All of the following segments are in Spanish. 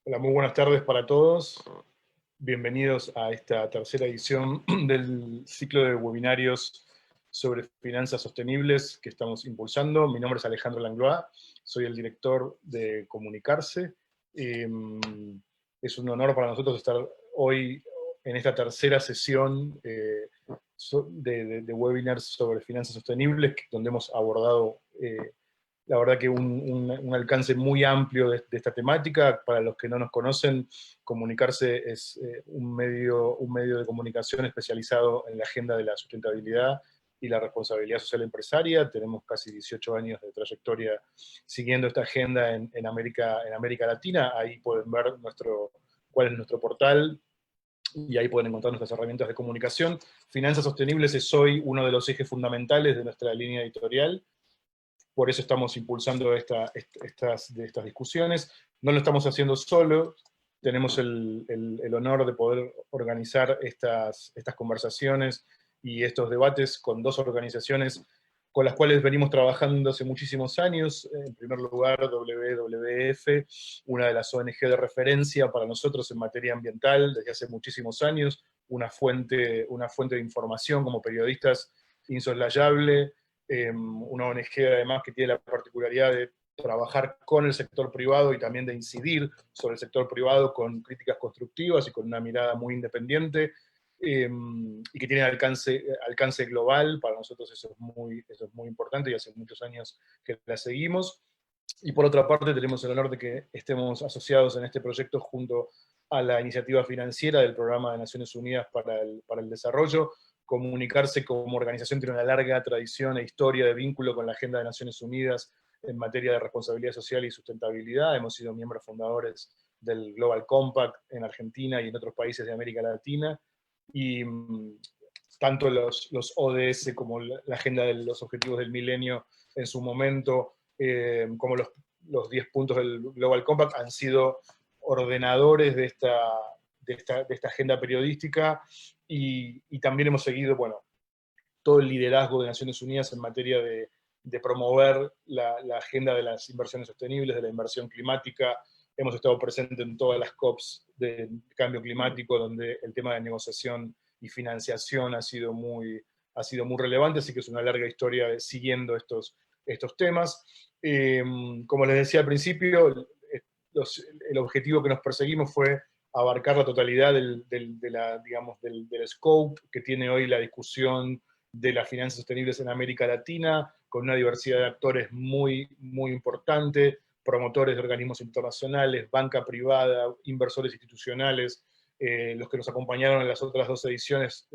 Hola, muy buenas tardes para todos. Bienvenidos a esta tercera edición del ciclo de webinarios sobre finanzas sostenibles que estamos impulsando. Mi nombre es Alejandro Langlois, soy el director de Comunicarse. Es un honor para nosotros estar hoy en esta tercera sesión de webinars sobre finanzas sostenibles, donde hemos abordado la verdad que un alcance muy amplio de esta temática. Para los que no nos conocen, Comunicarse es un medio de comunicación especializado en la agenda de la sustentabilidad y la responsabilidad social empresaria. Tenemos casi 18 años de trayectoria siguiendo esta agenda en América Latina. Ahí pueden ver cuál es nuestro portal, y ahí pueden encontrar nuestras herramientas de comunicación. Finanzas Sostenibles es hoy uno de los ejes fundamentales de nuestra línea editorial. Por eso estamos impulsando estas discusiones. No lo estamos haciendo solo, tenemos el honor de poder organizar estas conversaciones y estos debates con dos organizaciones con las cuales venimos trabajando hace muchísimos años. En primer lugar, WWF, una de las ONG de referencia para nosotros en materia ambiental desde hace muchísimos años, una fuente de información como periodistas insoslayable, una ONG además que tiene la particularidad de trabajar con el sector privado y también de incidir sobre el sector privado con críticas constructivas y con una mirada muy independiente, y que tiene alcance global. Para nosotros eso es muy importante y hace muchos años que la seguimos. Y por otra parte tenemos el honor de que estemos asociados en este proyecto junto a la iniciativa financiera del Programa de Naciones Unidas para el Desarrollo. Comunicarse como organización tiene una larga tradición e historia de vínculo con la Agenda de Naciones Unidas en materia de responsabilidad social y sustentabilidad. Hemos sido miembros fundadores del Global Compact en Argentina y en otros países de América Latina, y tanto los ODS como la Agenda de los Objetivos del Milenio en su momento, como los 10 puntos del Global Compact han sido ordenadores de esta agenda periodística, y también hemos seguido, bueno, todo el liderazgo de Naciones Unidas en materia de promover la agenda de las inversiones sostenibles, de la inversión climática. Hemos estado presentes en todas las COPs de cambio climático, donde el tema de negociación y financiación ha sido muy relevante, así que es una larga historia siguiendo estos temas. Como les decía al principio, el objetivo que nos perseguimos fue abarcar la totalidad del scope que tiene hoy la discusión de las finanzas sostenibles en América Latina, con una diversidad de actores muy importante, promotores de organismos internacionales, banca privada, inversores institucionales. Los que nos acompañaron en las otras dos ediciones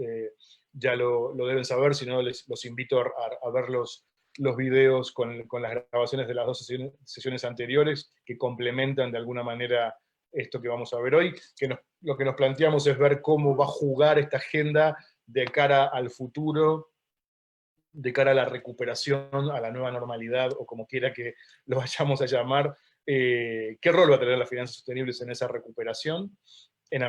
ya lo deben saber, si no los invito a ver los videos con las grabaciones de las dos sesiones anteriores, que complementan de alguna manera esto que vamos a ver hoy. Lo que nos planteamos es ver cómo va a jugar esta agenda de cara al futuro, de cara a la recuperación, a la nueva normalidad, o como quiera que lo vayamos a llamar. ¿Qué rol va a tener las finanzas sostenibles en esa recuperación en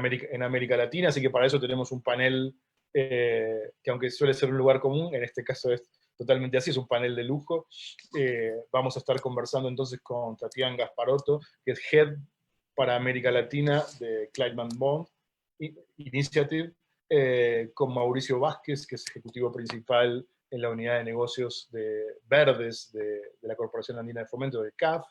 América Latina? Así que para eso tenemos un panel que, aunque suele ser un lugar común, en este caso es totalmente así, es un panel de lujo. Vamos a estar conversando entonces con Tatiana Gasparotto, que es Head para América Latina de Climate Bond Initiative, con Mauricio Vázquez, que es ejecutivo principal en la unidad de negocios de verdes de la Corporación Andina de Fomento, de CAF.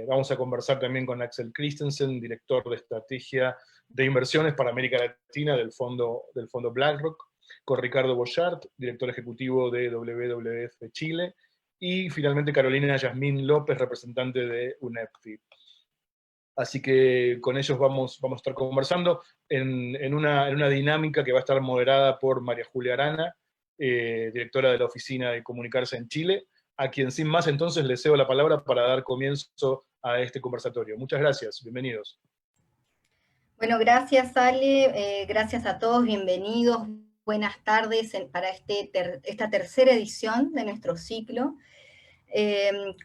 Vamos a conversar también con Axel Christensen, director de estrategia de inversiones para América Latina del fondo BlackRock, con Ricardo Boyart, director ejecutivo de WWF Chile, y finalmente Carolina Yasmín López, representante de UNEPFI. Así que con ellos vamos a estar conversando en una dinámica que va a estar moderada por María Julia Arana, directora de la Oficina de Comunicarse en Chile, a quien sin más entonces le cedo la palabra para dar comienzo a este conversatorio. Muchas gracias, bienvenidos. Bueno, gracias Ale, gracias a todos, bienvenidos, buenas tardes para esta tercera edición de nuestro ciclo.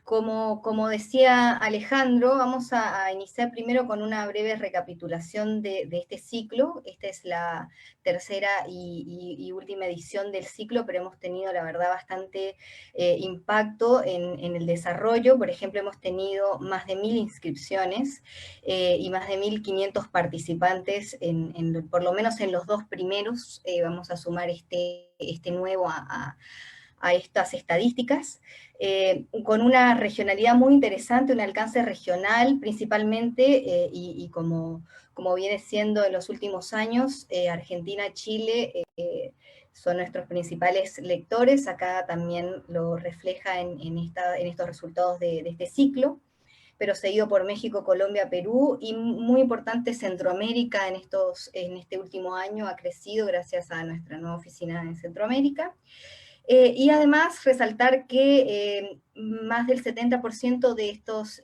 Como decía Alejandro, vamos a iniciar primero con una breve recapitulación de este ciclo. Esta es la tercera y última edición del ciclo, pero hemos tenido, la verdad, bastante impacto en el desarrollo. Por ejemplo, hemos tenido más de 1000 inscripciones y más de 1500 participantes, por lo menos en los dos primeros. Vamos a sumar este nuevo a estas estadísticas, con una regionalidad muy interesante, un alcance regional principalmente, y como viene siendo en los últimos años, Argentina, Chile, son nuestros principales lectores. Acá también lo refleja en estos resultados de este ciclo, pero seguido por México, Colombia, Perú, y muy importante Centroamérica en este último año ha crecido gracias a nuestra nueva oficina en Centroamérica. Y además resaltar que más del 70% de estos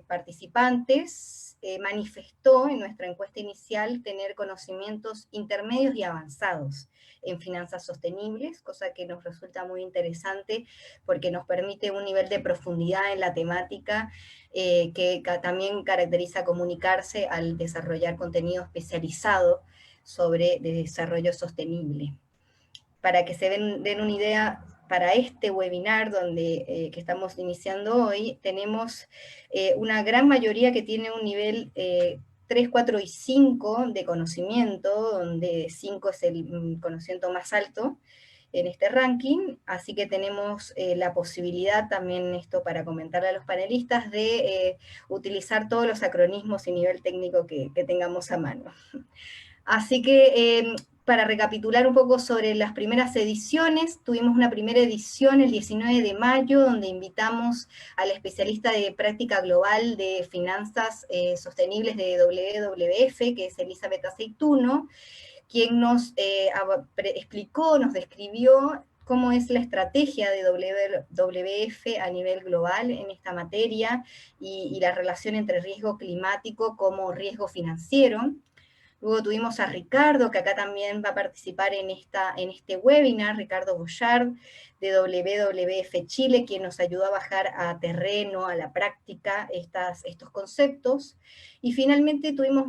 participantes manifestó en nuestra encuesta inicial tener conocimientos intermedios y avanzados en finanzas sostenibles, cosa que nos resulta muy interesante porque nos permite un nivel de profundidad en la temática que también caracteriza comunicarse al desarrollar contenido especializado sobre desarrollo sostenible. Para que se den una idea, para este webinar que estamos iniciando hoy, tenemos una gran mayoría que tiene un nivel 3, 4 y 5 de conocimiento, donde 5 es el conocimiento más alto en este ranking, así que tenemos la posibilidad también, esto para comentarle a los panelistas, de utilizar todos los acronismos y nivel técnico que tengamos a mano. Así que para recapitular un poco sobre las primeras ediciones, tuvimos una primera edición el 19 de mayo, donde invitamos al especialista de práctica global de finanzas sostenibles de WWF, que es Elizabeth Aceituno, quien nos explicó, nos describió cómo es la estrategia de WWF a nivel global en esta materia y la relación entre riesgo climático como riesgo financiero. Luego tuvimos a Ricardo, que acá también va a participar en este webinar, Ricardo Bouchard, de WWF Chile, quien nos ayudó a bajar a terreno, a la práctica, estos conceptos. Y finalmente tuvimos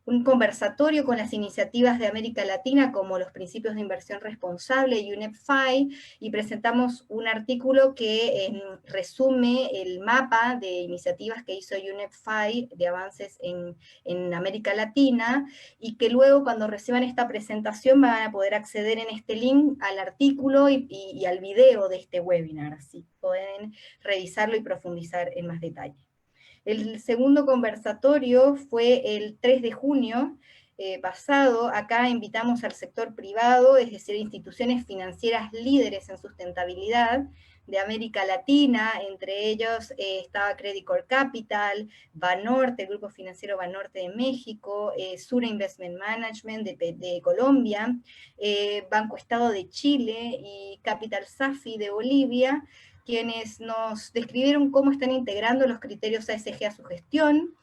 un conversatorio con las iniciativas de América Latina, como los principios de inversión responsable y UNEP-FI, y presentamos un artículo que resume el mapa de iniciativas que hizo UNEP-FI de avances en América Latina, y que luego cuando reciban esta presentación van a poder acceder en este link al artículo y al video de este webinar, así pueden revisarlo y profundizar en más detalle. El segundo conversatorio fue el 3 de junio pasado. Acá invitamos al sector privado, es decir, instituciones financieras líderes en sustentabilidad de América Latina. Entre ellos estaba Credit Corp Capital, Banorte, el Grupo Financiero Banorte de México, Sura Investment Management de Colombia, Banco Estado de Chile y Capital Safi de Bolivia, quienes nos describieron cómo están integrando los criterios ASG a su gestión.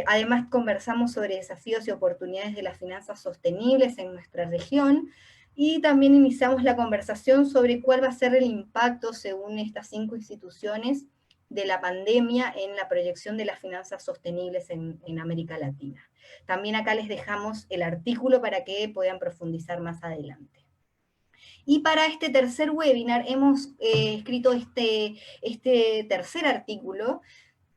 Además conversamos sobre desafíos y oportunidades de las finanzas sostenibles en nuestra región, y también iniciamos la conversación sobre cuál va a ser el impacto, según estas 5 instituciones, de la pandemia en la proyección de las finanzas sostenibles en América Latina. También acá les dejamos el artículo para que puedan profundizar más adelante. Y para este tercer webinar hemos escrito este tercer artículo,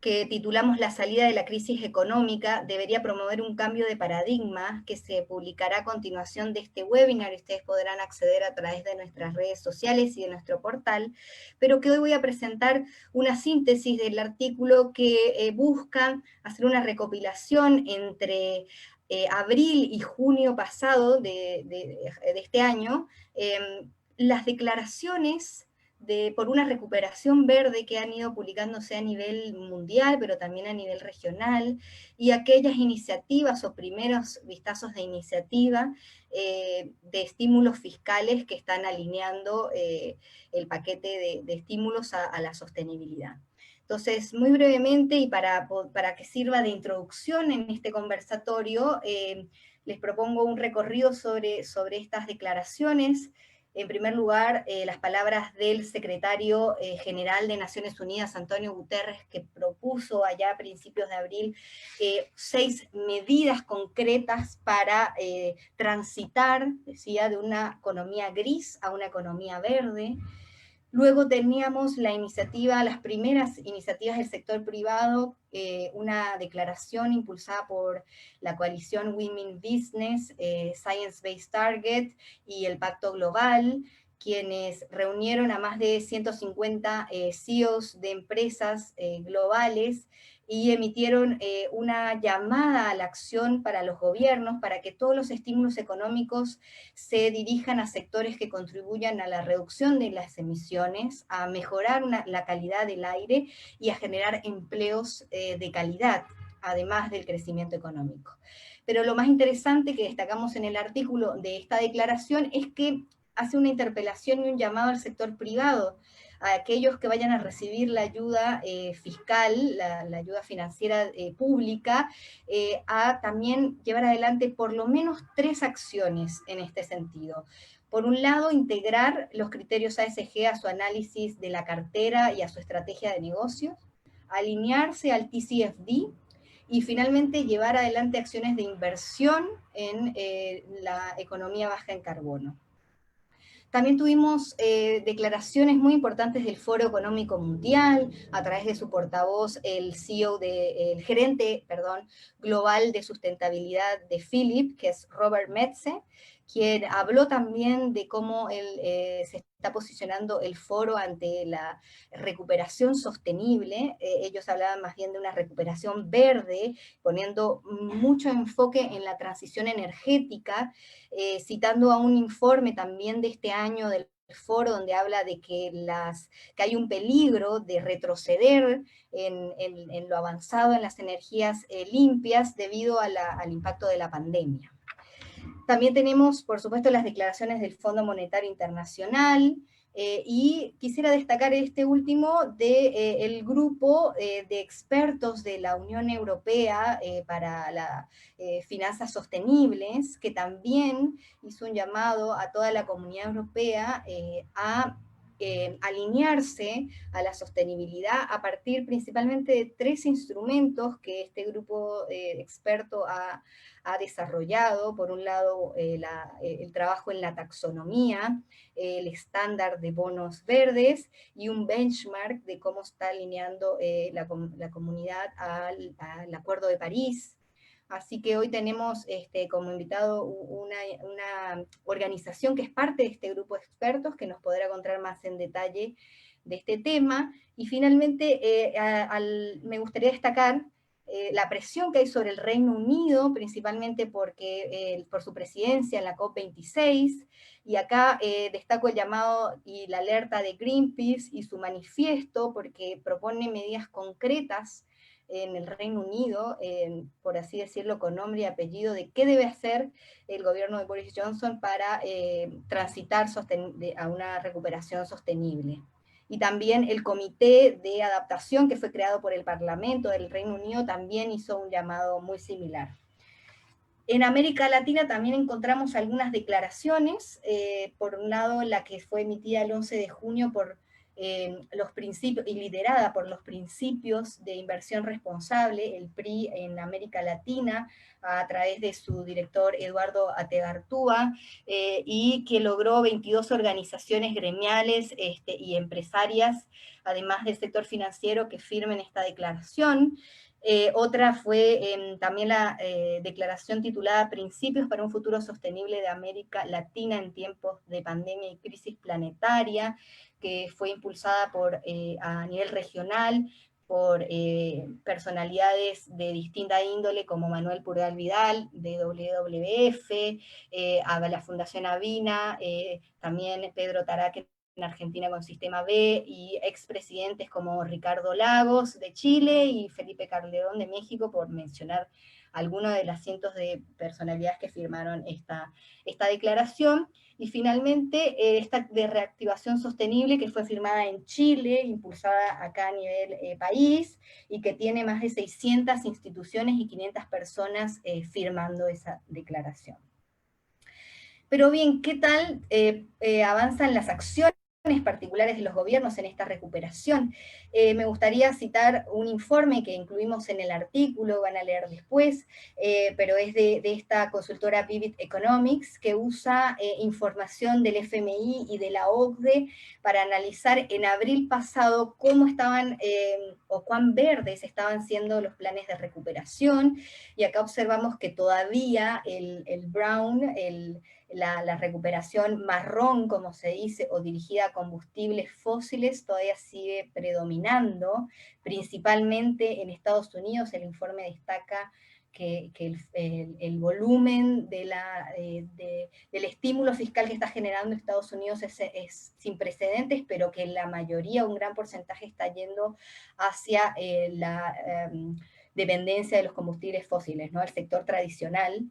que titulamos La salida de la crisis económica debería promover un cambio de paradigma, que se publicará a continuación de este webinar. Ustedes podrán acceder a través de nuestras redes sociales y de nuestro portal, pero que hoy voy a presentar una síntesis del artículo que busca hacer una recopilación entre abril y junio pasado de este año, las declaraciones por una recuperación verde que han ido publicándose a nivel mundial, pero también a nivel regional, y aquellas iniciativas o primeros vistazos de iniciativa de estímulos fiscales que están alineando el paquete de estímulos a la sostenibilidad. Entonces, muy brevemente, y para que sirva de introducción en este conversatorio, les propongo un recorrido sobre estas declaraciones. En primer lugar, las palabras del secretario general de Naciones Unidas, Antonio Guterres, que propuso allá a principios de abril 6 medidas concretas para transitar, decía, de una economía gris a una economía verde. Luego teníamos la iniciativa, las primeras iniciativas del sector privado, una declaración impulsada por la coalición Women Business, Science Based Target y el Pacto Global, quienes reunieron a más de 150 CEOs de empresas globales y emitieron una llamada a la acción para los gobiernos, para que todos los estímulos económicos se dirijan a sectores que contribuyan a la reducción de las emisiones, a mejorar la calidad del aire y a generar empleos de calidad, además del crecimiento económico. Pero lo más interesante que destacamos en el artículo de esta declaración es que hace una interpelación y un llamado al sector privado, a aquellos que vayan a recibir la ayuda fiscal, la ayuda financiera pública, a también llevar adelante por lo menos 3 acciones en este sentido. Por un lado, integrar los criterios ASG a su análisis de la cartera y a su estrategia de negocios, alinearse al TCFD, y finalmente llevar adelante acciones de inversión en la economía baja en carbono. También tuvimos declaraciones muy importantes del Foro Económico Mundial, a través de su portavoz, el CEO, el gerente, global de sustentabilidad de Philip, que es Robert Metze, quien habló también de cómo se está posicionando el foro ante la recuperación sostenible. Ellos hablaban más bien de una recuperación verde, poniendo mucho enfoque en la transición energética, citando a un informe también de este año del foro, donde habla de que hay un peligro de retroceder en lo avanzado en las energías limpias debido al impacto de la pandemia. También tenemos, por supuesto, las declaraciones del Fondo Monetario Internacional, y quisiera destacar este último del grupo de expertos de la Unión Europea para las finanzas sostenibles, que también hizo un llamado a toda la comunidad europea a alinearse a la sostenibilidad a partir principalmente de 3 instrumentos que este grupo experto ha desarrollado. Por un lado, el trabajo en la taxonomía, el estándar de bonos verdes y un benchmark de cómo está alineando la comunidad al Acuerdo de París. Así que hoy tenemos como invitado una organización que es parte de este grupo de expertos, que nos podrá contar más en detalle de este tema. Y finalmente, me gustaría destacar la presión que hay sobre el Reino Unido, principalmente por su presidencia en la COP26, y acá destaco el llamado y la alerta de Greenpeace y su manifiesto, porque propone medidas concretas en el Reino Unido, por así decirlo, con nombre y apellido, de qué debe hacer el gobierno de Boris Johnson para transitar a una recuperación sostenible. Y también el Comité de Adaptación, que fue creado por el Parlamento del Reino Unido, también hizo un llamado muy similar. En América Latina también encontramos algunas declaraciones, por un lado la que fue emitida el 11 de junio por los principios, y liderada por los principios de inversión responsable, el PRI en América Latina, a través de su director Eduardo Ategartúa, y que logró 22 organizaciones gremiales y empresarias, además del sector financiero, que firmen esta declaración. Otra fue también la declaración titulada Principios para un futuro sostenible de América Latina en tiempos de pandemia y crisis planetaria, que fue impulsada a nivel regional por personalidades de distinta índole, como Manuel Purgal Vidal, de WWF, a la Fundación Avina, también Pedro Taraque en Argentina con Sistema B, y expresidentes como Ricardo Lagos de Chile y Felipe Calderón de México, por mencionar algunos de los cientos de personalidades que firmaron esta declaración. Y finalmente, esta de reactivación sostenible, que fue firmada en Chile, impulsada acá a nivel país, y que tiene más de 600 instituciones y 500 personas firmando esa declaración. Pero bien, ¿qué tal avanzan las acciones particulares de los gobiernos en esta recuperación? Me gustaría citar un informe que incluimos en el artículo, van a leer después, pero es de esta consultora Vivid Economics, que usa información del FMI y de la OCDE para analizar en abril pasado cómo estaban o cuán verdes estaban siendo los planes de recuperación, y acá observamos que todavía el brown, la recuperación marrón, como se dice, o dirigida a combustibles fósiles, todavía sigue predominando, principalmente en Estados Unidos. El informe destaca que el volumen del estímulo fiscal que está generando Estados Unidos es sin precedentes, pero que la mayoría, un gran porcentaje, está yendo hacia la dependencia de los combustibles fósiles, ¿no? El sector tradicional,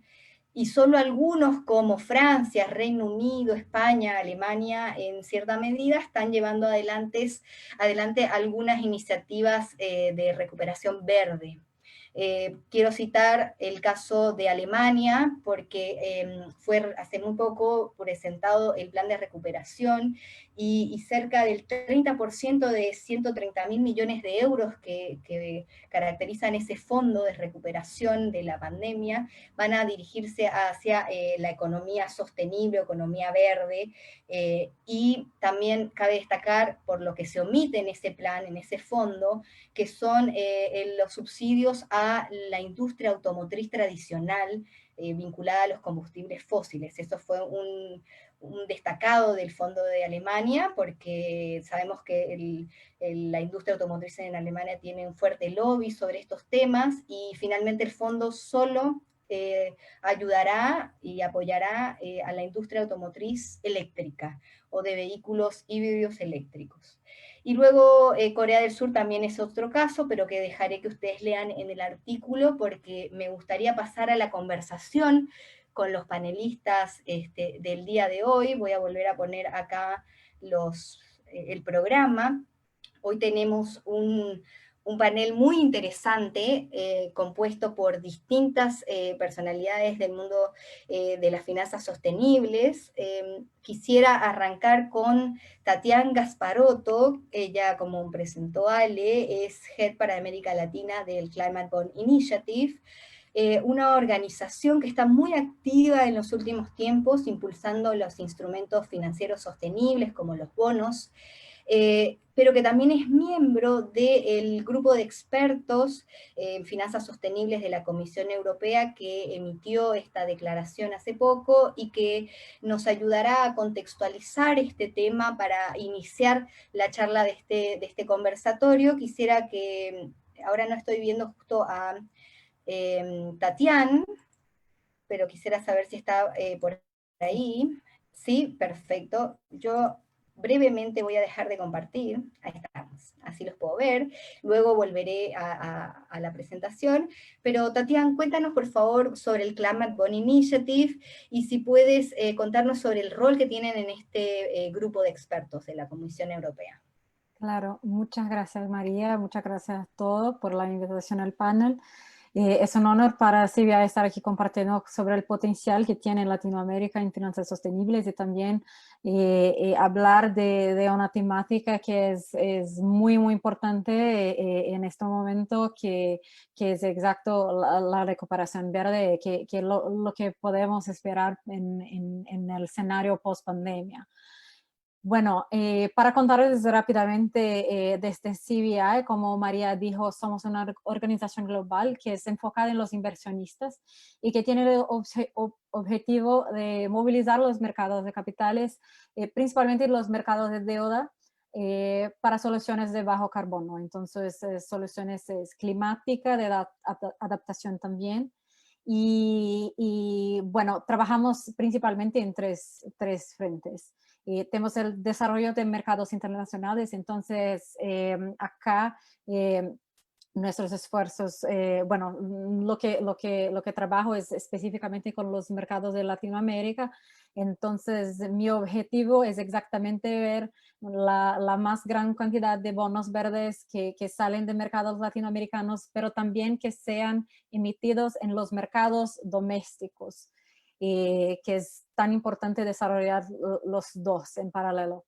y solo algunos como Francia, Reino Unido, España, Alemania, en cierta medida están llevando adelante algunas iniciativas de recuperación verde. Quiero citar el caso de Alemania, porque fue hace muy poco presentado el plan de recuperación, y cerca del 30% de 130.000 millones de euros que caracterizan ese fondo de recuperación de la pandemia van a dirigirse hacia la economía sostenible, economía verde, y también cabe destacar, por lo que se omite en ese plan, en ese fondo, que son los subsidios a la industria automotriz tradicional vinculada a los combustibles fósiles. Eso fue un destacado del Fondo de Alemania, porque sabemos que la industria automotriz en Alemania tiene un fuerte lobby sobre estos temas, y finalmente el fondo solo ayudará y apoyará a la industria automotriz eléctrica o de vehículos híbridos eléctricos. Y luego Corea del Sur también es otro caso, pero que dejaré que ustedes lean en el artículo, porque me gustaría pasar a la conversación con los panelistas del día de hoy. Voy a volver a poner acá el programa. Hoy tenemos un panel muy interesante, compuesto por distintas personalidades del mundo de las finanzas sostenibles. Quisiera arrancar con Tatiana Gasparotto. Ella, como presentó Ale, es Head para América Latina del Climate Bond Initiative, una organización que está muy activa en los últimos tiempos, impulsando los instrumentos financieros sostenibles como los bonos, pero que también es miembro del grupo de expertos en finanzas sostenibles de la Comisión Europea, que emitió esta declaración hace poco y que nos ayudará a contextualizar este tema para iniciar la charla de este conversatorio. Quisiera que, ahora no estoy viendo justo a Tatiana, pero quisiera saber si está por ahí. Sí, perfecto. Yo brevemente voy a dejar de compartir. Ahí estamos, así los puedo ver. Luego volveré a la presentación. Pero Tatiana, cuéntanos por favor sobre el Climate Bond Initiative, y si puedes contarnos sobre el rol que tienen en este grupo de expertos de la Comisión Europea. Claro, muchas gracias María, muchas gracias a todos por la invitación al panel. Es un honor para Silvia estar aquí compartiendo sobre el potencial que tiene Latinoamérica en finanzas sostenibles, y también hablar de una temática que es muy, muy importante en este momento, que es exacto la recuperación verde, que lo que podemos esperar en el escenario post-pandemia. Bueno, para contarles rápidamente desde CBI, como María dijo, somos una organización global que es enfocada en los inversionistas y que tiene el objetivo de movilizar los mercados de capitales, principalmente los mercados de deuda, para soluciones de bajo carbono. Entonces, soluciones climáticas, de adaptación también. Y bueno, trabajamos principalmente en tres frentes. Tenemos el desarrollo de mercados internacionales. Entonces acá nuestros esfuerzos, bueno, lo que trabajo es específicamente con los mercados de Latinoamérica. Entonces mi objetivo es exactamente ver la más gran cantidad de bonos verdes que salen de mercados latinoamericanos, pero también que sean emitidos en los mercados domésticos, que es tan importante desarrollar los dos en paralelo.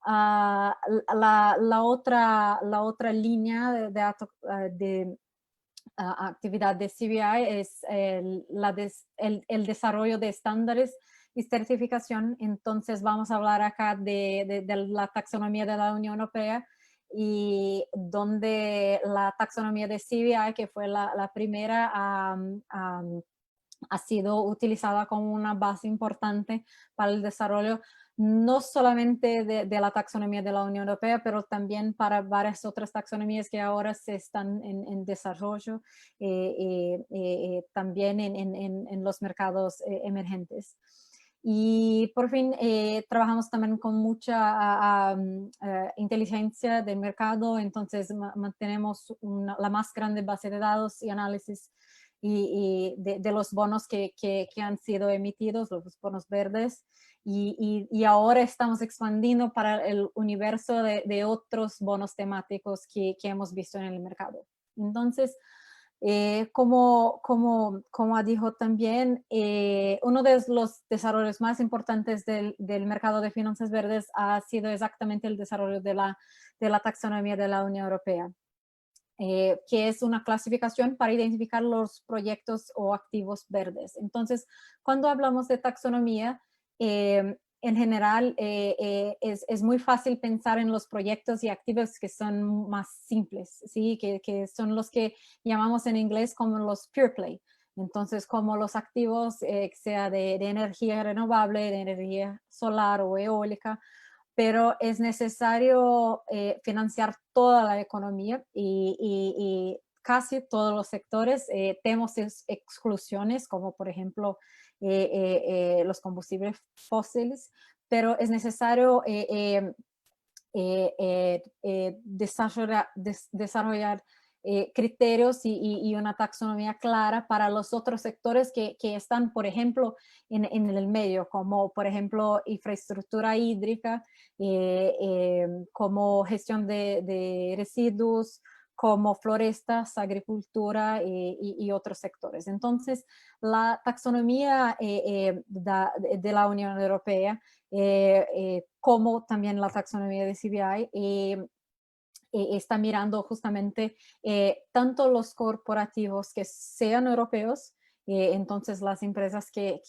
La otra línea de actividad de CBI es el desarrollo de estándares y certificación. Entonces vamos a hablar acá de la taxonomía de la Unión Europea, y donde la taxonomía de CBI, que fue la primera, ha sido utilizada como una base importante para el desarrollo no solamente de la taxonomía de la Unión Europea, pero también para varias otras taxonomías que ahora se están en desarrollo, también en los mercados emergentes. Y por fin trabajamos también con mucha inteligencia del mercado, entonces mantenemos la más grande base de datos y análisis de los bonos que han sido emitidos, los bonos verdes, y ahora estamos expandiendo para el universo de otros bonos temáticos que hemos visto en el mercado. Entonces, como dijo también, uno de los desarrollos más importantes del mercado de finanzas verdes ha sido exactamente el desarrollo de la taxonomía de la Unión Europea. Que es una clasificación para identificar los proyectos o activos verdes. Entonces, cuando hablamos de taxonomía, en general es muy fácil pensar en los proyectos y activos que son más simples, ¿sí? que son los que llamamos en inglés como los pure play. Entonces, como los activos, sea de energía renovable, de energía solar o eólica, pero es necesario financiar toda la economía y casi todos los sectores. Tenemos exclusiones, como por ejemplo los combustibles fósiles, pero es necesario desarrollar criterios y una taxonomía clara para los otros sectores que están, por ejemplo, en el medio, como por ejemplo infraestructura hídrica, como gestión de residuos, como florestas, agricultura y otros sectores. Entonces, la taxonomía de la Unión Europea, como también la taxonomía de CBI, está mirando justamente tanto los corporativos que sean europeos, entonces las empresas que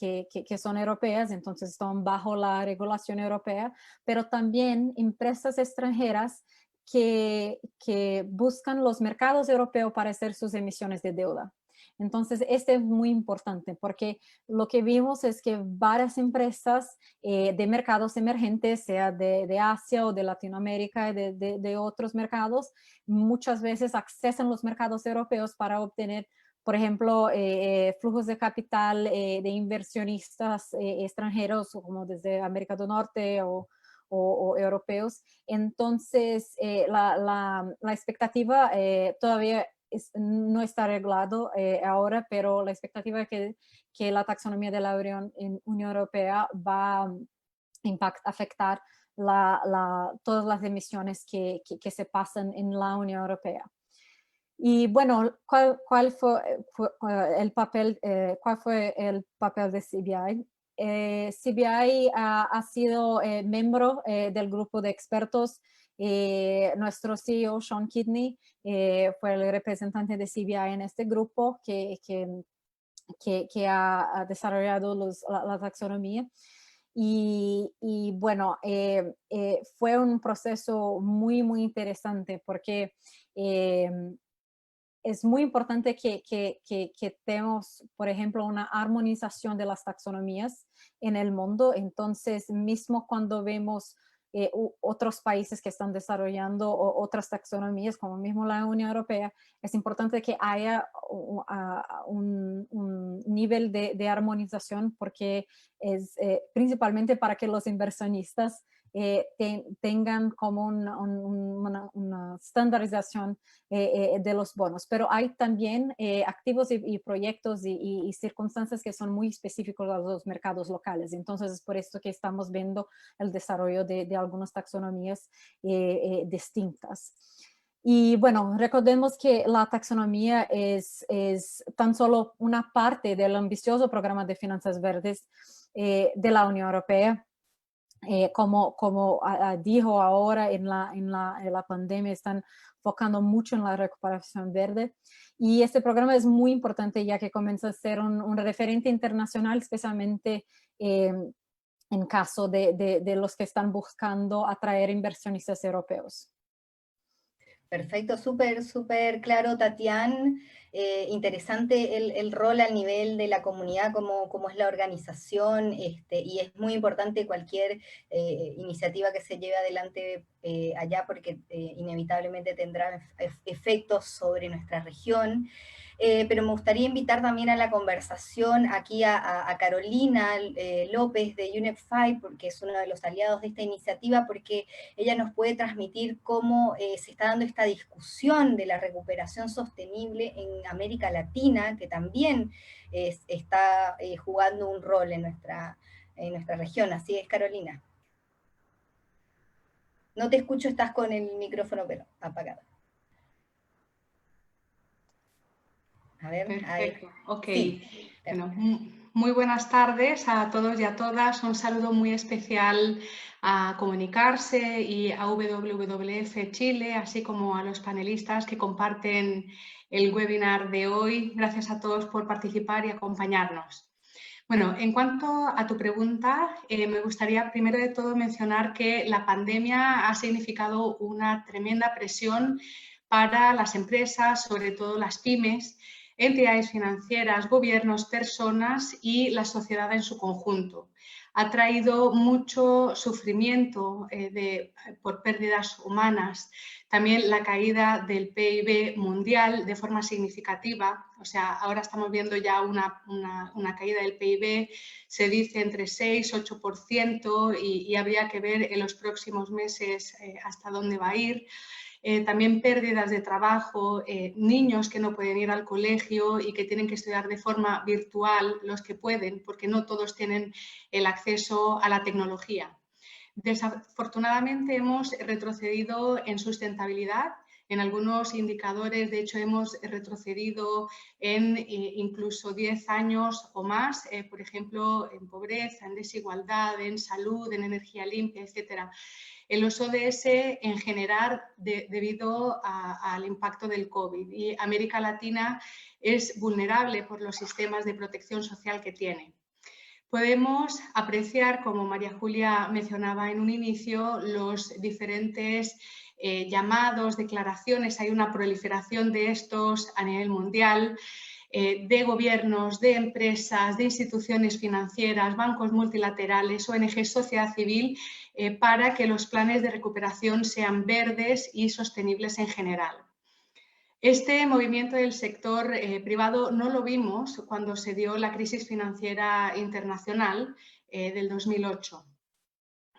son europeas, entonces están bajo la regulación europea, pero también empresas extranjeras que buscan los mercados europeos para hacer sus emisiones de deuda. Entonces, este es muy importante porque lo que vimos es que varias empresas de mercados emergentes, sea de Asia o de Latinoamérica, de otros mercados, muchas veces accesan los mercados europeos para obtener, por ejemplo, flujos de capital de inversionistas extranjeros, como desde América del Norte o europeos. Entonces, la expectativa todavía no está arreglado ahora, pero la expectativa es que la taxonomía de la Unión Europea va a afectar todas las emisiones que se pasan en la Unión Europea. Y bueno, ¿cuál fue el papel de CBI? CBI ha sido miembro del grupo de expertos. Nuestro CEO, Sean Kidney, fue el representante de CBI en este grupo que ha desarrollado la taxonomía. Y bueno, fue un proceso muy, muy interesante porque es muy importante que tengamos, por ejemplo, una armonización de las taxonomías en el mundo. Entonces, mismo cuando vemos otros países que están desarrollando otras taxonomías, como mismo la Unión Europea, es importante que haya un nivel de armonización, porque es principalmente para que los inversionistas tengan como una estandarización de los bonos. Pero hay también activos y proyectos y circunstancias que son muy específicos a los mercados locales. Entonces es por esto que estamos viendo el desarrollo de algunas taxonomías distintas. Y bueno, recordemos que la taxonomía es tan solo una parte del ambicioso programa de finanzas verdes de la Unión Europea. Como dijo ahora en la pandemia, están enfocando mucho en la recuperación verde. Y este programa es muy importante ya que comienza a ser un referente internacional, especialmente en caso de los que están buscando atraer inversionistas europeos. Perfecto, súper claro, Tatiana. Interesante el rol al nivel de la comunidad, cómo es la organización, y es muy importante cualquier iniciativa que se lleve adelante allá, porque inevitablemente tendrá efectos sobre nuestra región. Pero me gustaría invitar también a la conversación aquí a Carolina López de UNEP5, porque es uno de los aliados de esta iniciativa, porque ella nos puede transmitir cómo se está dando esta discusión de la recuperación sostenible en América Latina, que también está jugando un rol en nuestra región. Así es, Carolina. No te escucho, estás con el micrófono pero apagado. A ver, perfecto, ahí. ok. Sí, bueno, muy buenas tardes a todos y a todas. Un saludo muy especial a Comunicarse y a WWF Chile, así como a los panelistas que comparten el webinar de hoy. Gracias a todos por participar y acompañarnos. Bueno, en cuanto a tu pregunta, me gustaría primero de todo mencionar que la pandemia ha significado una tremenda presión para las empresas, sobre todo las pymes, entidades financieras, gobiernos, personas y la sociedad en su conjunto. Ha traído mucho sufrimiento por pérdidas humanas, también la caída del PIB mundial de forma significativa. O sea, ahora estamos viendo ya una caída del PIB, se dice entre 6 y 8%, y habría que ver en los próximos meses hasta dónde va a ir. También pérdidas de trabajo, niños que no pueden ir al colegio y que tienen que estudiar de forma virtual, los que pueden, porque no todos tienen el acceso a la tecnología. Desafortunadamente hemos retrocedido en sustentabilidad. En algunos indicadores, de hecho, hemos retrocedido en incluso 10 años o más, por ejemplo, en pobreza, en desigualdad, en salud, en energía limpia, etcétera. En los ODS en general debido al impacto del COVID, y América Latina es vulnerable por los sistemas de protección social que tiene. Podemos apreciar, como María Julia mencionaba en un inicio, los diferentes llamados, declaraciones, hay una proliferación de estos a nivel mundial, de gobiernos, de empresas, de instituciones financieras, bancos multilaterales, ONGs, sociedad civil, para que los planes de recuperación sean verdes y sostenibles en general. Este movimiento del sector privado no lo vimos cuando se dio la crisis financiera internacional del 2008.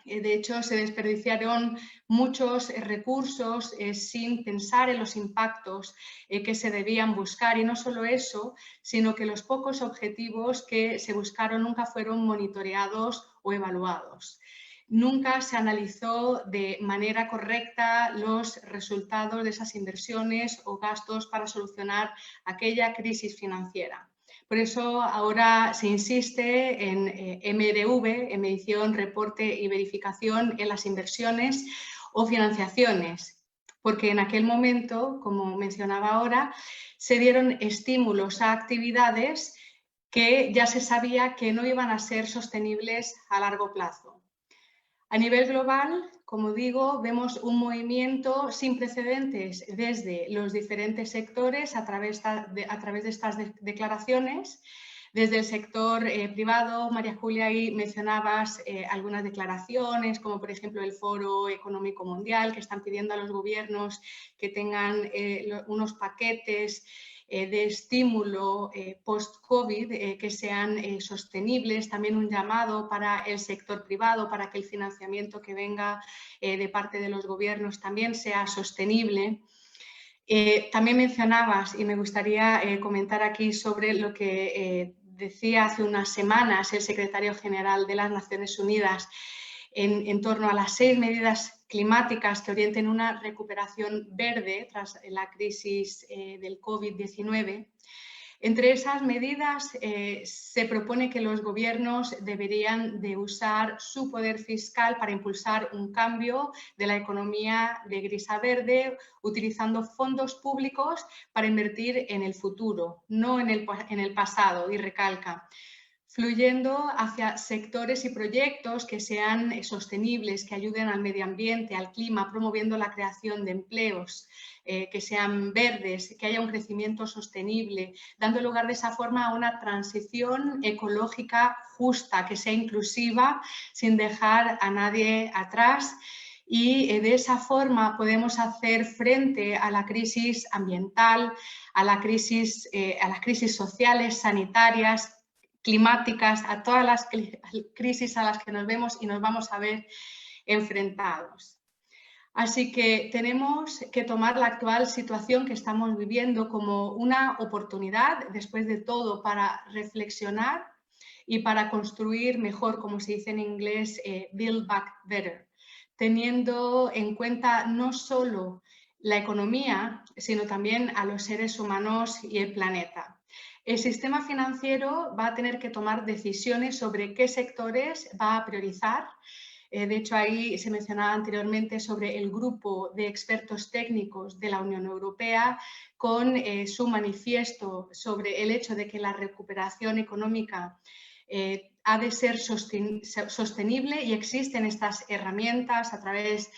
De hecho, se desperdiciaron muchos recursos sin pensar en los impactos que se debían buscar, y no solo eso, sino que los pocos objetivos que se buscaron nunca fueron monitoreados o evaluados. Nunca se analizó de manera correcta los resultados de esas inversiones o gastos para solucionar aquella crisis financiera. Por eso ahora se insiste en MRV, en medición, reporte y verificación en las inversiones o financiaciones, porque en aquel momento, como mencionaba ahora, se dieron estímulos a actividades que ya se sabía que no iban a ser sostenibles a largo plazo. A nivel global, como digo, vemos un movimiento sin precedentes desde los diferentes sectores a través de estas declaraciones. Desde el sector privado, María Julia, ahí mencionabas algunas declaraciones, como por ejemplo el Foro Económico Mundial, que están pidiendo a los gobiernos que tengan unos paquetes de estímulo post-COVID que sean sostenibles. También un llamado para el sector privado para que el financiamiento que venga de parte de los gobiernos también sea sostenible. También mencionabas, y me gustaría comentar aquí sobre lo que decía hace unas semanas el secretario general de las Naciones Unidas, en torno a las 6 medidas climáticas que orienten una recuperación verde tras la crisis del COVID-19. Entre esas medidas se propone que los gobiernos deberían de usar su poder fiscal para impulsar un cambio de la economía de gris a verde, utilizando fondos públicos para invertir en el futuro, no en el pasado, y recalca, fluyendo hacia sectores y proyectos que sean sostenibles, que ayuden al medio ambiente, al clima, promoviendo la creación de empleos, que sean verdes, que haya un crecimiento sostenible, dando lugar de esa forma a una transición ecológica justa, que sea inclusiva, sin dejar a nadie atrás. Y de esa forma podemos hacer frente a la crisis ambiental, a las crisis sociales, sanitarias, climáticas, a todas las crisis a las que nos vemos y nos vamos a ver enfrentados. Así que tenemos que tomar la actual situación que estamos viviendo como una oportunidad, después de todo, para reflexionar y para construir mejor, como se dice en inglés, build back better, teniendo en cuenta no solo la economía, sino también a los seres humanos y el planeta. El sistema financiero va a tener que tomar decisiones sobre qué sectores va a priorizar. De hecho, ahí se mencionaba anteriormente sobre el grupo de expertos técnicos de la Unión Europea con su manifiesto sobre el hecho de que la recuperación económica ha de ser sostenible, y existen estas herramientas a través,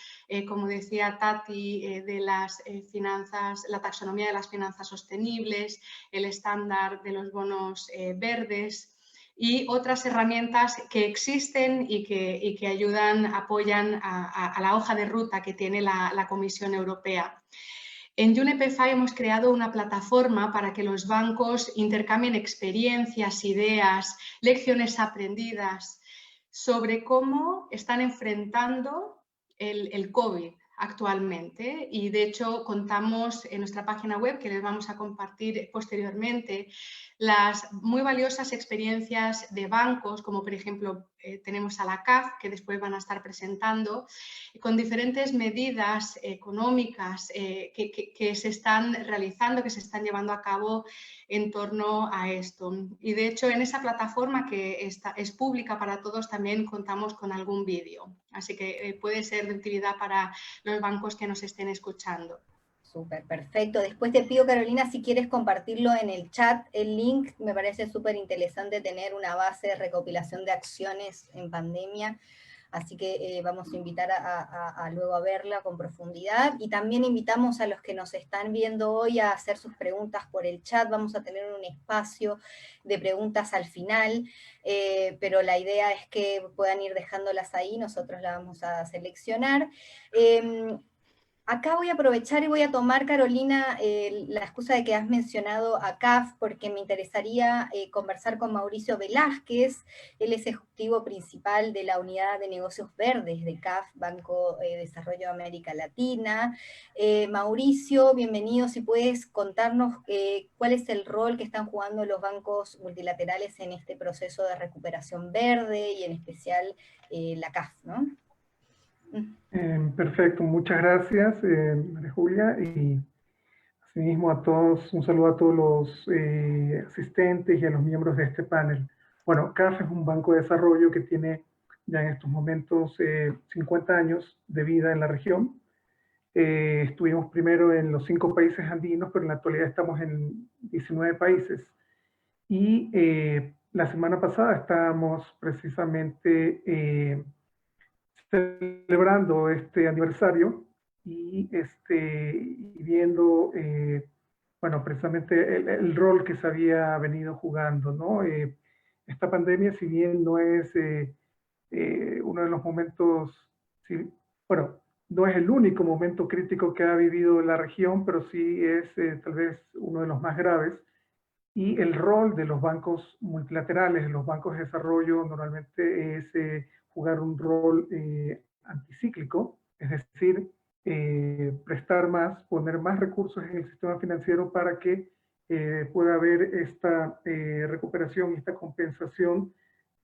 como decía Tati, de las finanzas, la taxonomía de las finanzas sostenibles, el estándar de los bonos verdes, y otras herramientas que existen y que ayudan, apoyan a la hoja de ruta que tiene la Comisión Europea. En UNEP-FI hemos creado una plataforma para que los bancos intercambien experiencias, ideas, lecciones aprendidas sobre cómo están enfrentando el COVID actualmente, y de hecho contamos en nuestra página web, que les vamos a compartir posteriormente, las muy valiosas experiencias de bancos, como por ejemplo tenemos a la CAF, que después van a estar presentando, con diferentes medidas económicas que se están realizando, que se están llevando a cabo en torno a esto. Y de hecho en esa plataforma, que es pública para todos, también contamos con algún vídeo, así que puede ser de utilidad para los bancos que nos estén escuchando. Súper, perfecto. Después te pido, Carolina, si quieres compartirlo en el chat, el link. Me parece súper interesante tener una base de recopilación de acciones en pandemia, así que vamos a invitar a luego a verla con profundidad, y también invitamos a los que nos están viendo hoy a hacer sus preguntas por el chat. Vamos a tener un espacio de preguntas al final, pero la idea es que puedan ir dejándolas ahí, nosotros las vamos a seleccionar. Acá voy a aprovechar y voy a tomar, Carolina, la excusa de que has mencionado a CAF, porque me interesaría conversar con Mauricio Velázquez. Él es ejecutivo principal de la Unidad de Negocios Verdes de CAF, Banco de Desarrollo de América Latina. Mauricio, bienvenido. Si puedes contarnos cuál es el rol que están jugando los bancos multilaterales en este proceso de recuperación verde, y en especial la CAF, ¿no? Perfecto, muchas gracias, María Julia, y asimismo a todos, un saludo a todos los asistentes y a los miembros de este panel. Bueno, CAF es un banco de desarrollo que tiene ya en estos momentos 50 años de vida en la región. Estuvimos primero en los 5 países andinos, pero en la actualidad estamos en 19 países. Y la semana pasada estábamos precisamente celebrando este aniversario y viendo, bueno, precisamente el rol que se había venido jugando, ¿no? Esta pandemia, si bien no es uno de los momentos, bueno, no es el único momento crítico que ha vivido la región, pero sí es tal vez uno de los más graves, y el rol de los bancos multilaterales, los bancos de desarrollo, normalmente es jugar un rol anticíclico, es decir, prestar más, poner más recursos en el sistema financiero para que pueda haber esta recuperación y esta compensación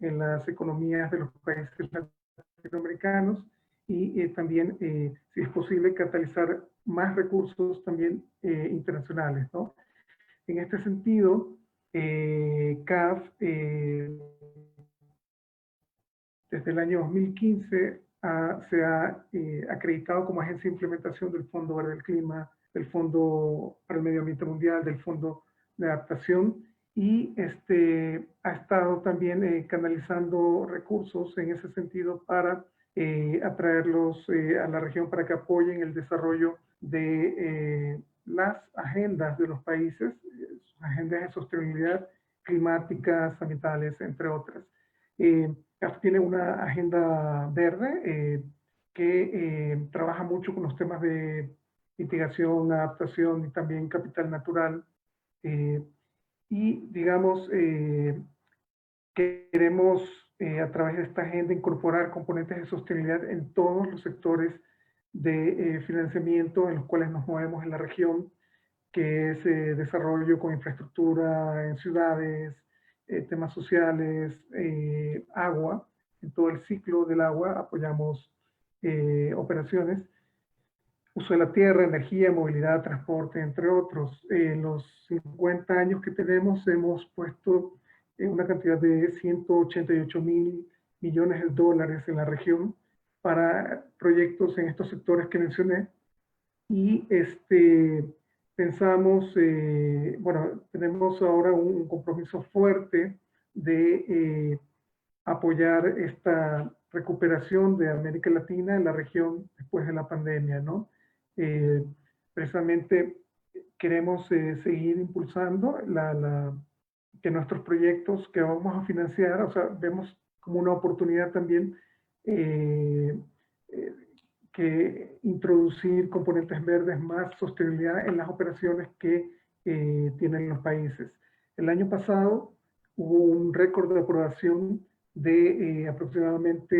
en las economías de los países latinoamericanos y también, si es posible, catalizar más recursos también internacionales, ¿no? En este sentido, CAF desde el año 2015 se ha acreditado como agencia de implementación del Fondo Verde del Clima, del Fondo para el Medio Ambiente Mundial, del Fondo de Adaptación, y ha estado también canalizando recursos en ese sentido para atraerlos a la región para que apoyen el desarrollo de las agendas de los países, agendas de sostenibilidad climáticas, ambientales, entre otras. CAF tiene una agenda verde que trabaja mucho con los temas de mitigación, adaptación y también capital natural. Y digamos, queremos a través de esta agenda incorporar componentes de sostenibilidad en todos los sectores de financiamiento en los cuales nos movemos en la región, que es desarrollo con infraestructura en ciudades, temas sociales, agua, en todo el ciclo del agua apoyamos operaciones, uso de la tierra, energía, movilidad, transporte, entre otros. En los 50 años que tenemos hemos puesto una cantidad de 188.000 millones de dólares en la región para proyectos en estos sectores que mencioné, y pensamos, bueno, tenemos ahora un compromiso fuerte de apoyar esta recuperación de América Latina en la región después de la pandemia, ¿no? Precisamente queremos seguir impulsando que nuestros proyectos que vamos a financiar, o sea, vemos como una oportunidad también que introducir componentes verdes, más sostenibilidad en las operaciones que tienen los países. El año pasado hubo un récord de aprobación de aproximadamente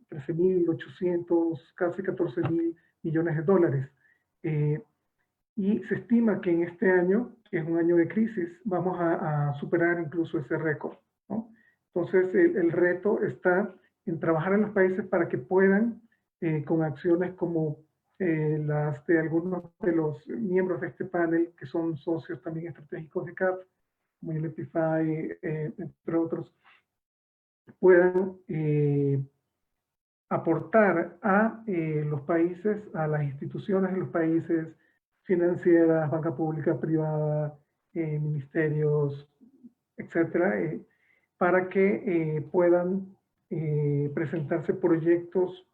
13.800, casi 14.000 millones de dólares. Y se estima que en este año, que es un año de crisis, vamos a superar incluso ese récord, ¿no? Entonces, el reto está en trabajar en los países para que puedan, con acciones como las de algunos de los miembros de este panel, que son socios también estratégicos de CAF, como el EPIFI, entre otros, puedan aportar a los países, a las instituciones de los países, financieras, banca pública, privada, ministerios, etcétera, para que puedan presentarse proyectos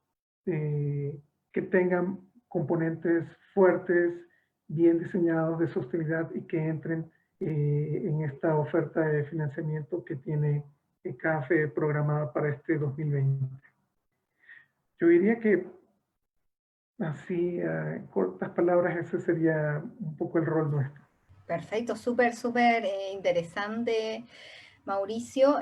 que tengan componentes fuertes, bien diseñados de sostenibilidad y que entren en esta oferta de financiamiento que tiene CAF programada para este 2020. Yo diría que así, en cortas palabras, ese sería un poco el rol nuestro. Perfecto, súper interesante, Mauricio.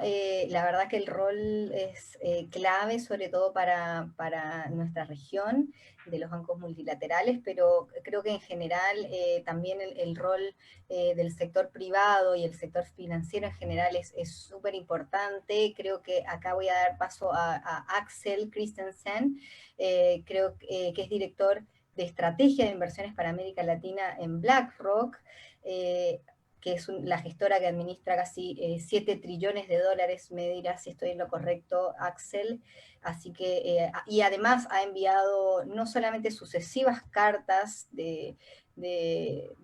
La verdad que el rol es clave, sobre todo para nuestra región de los bancos multilaterales, pero creo que en general también el rol del sector privado y el sector financiero en general es súper importante. Creo que acá voy a dar paso a Axel Christensen, creo que es director de Estrategia de Inversiones para América Latina en BlackRock, que es la gestora que administra casi 7 trillones de dólares, me dirá si estoy en lo correcto, Axel. Así que, y además ha enviado no solamente sucesivas cartas de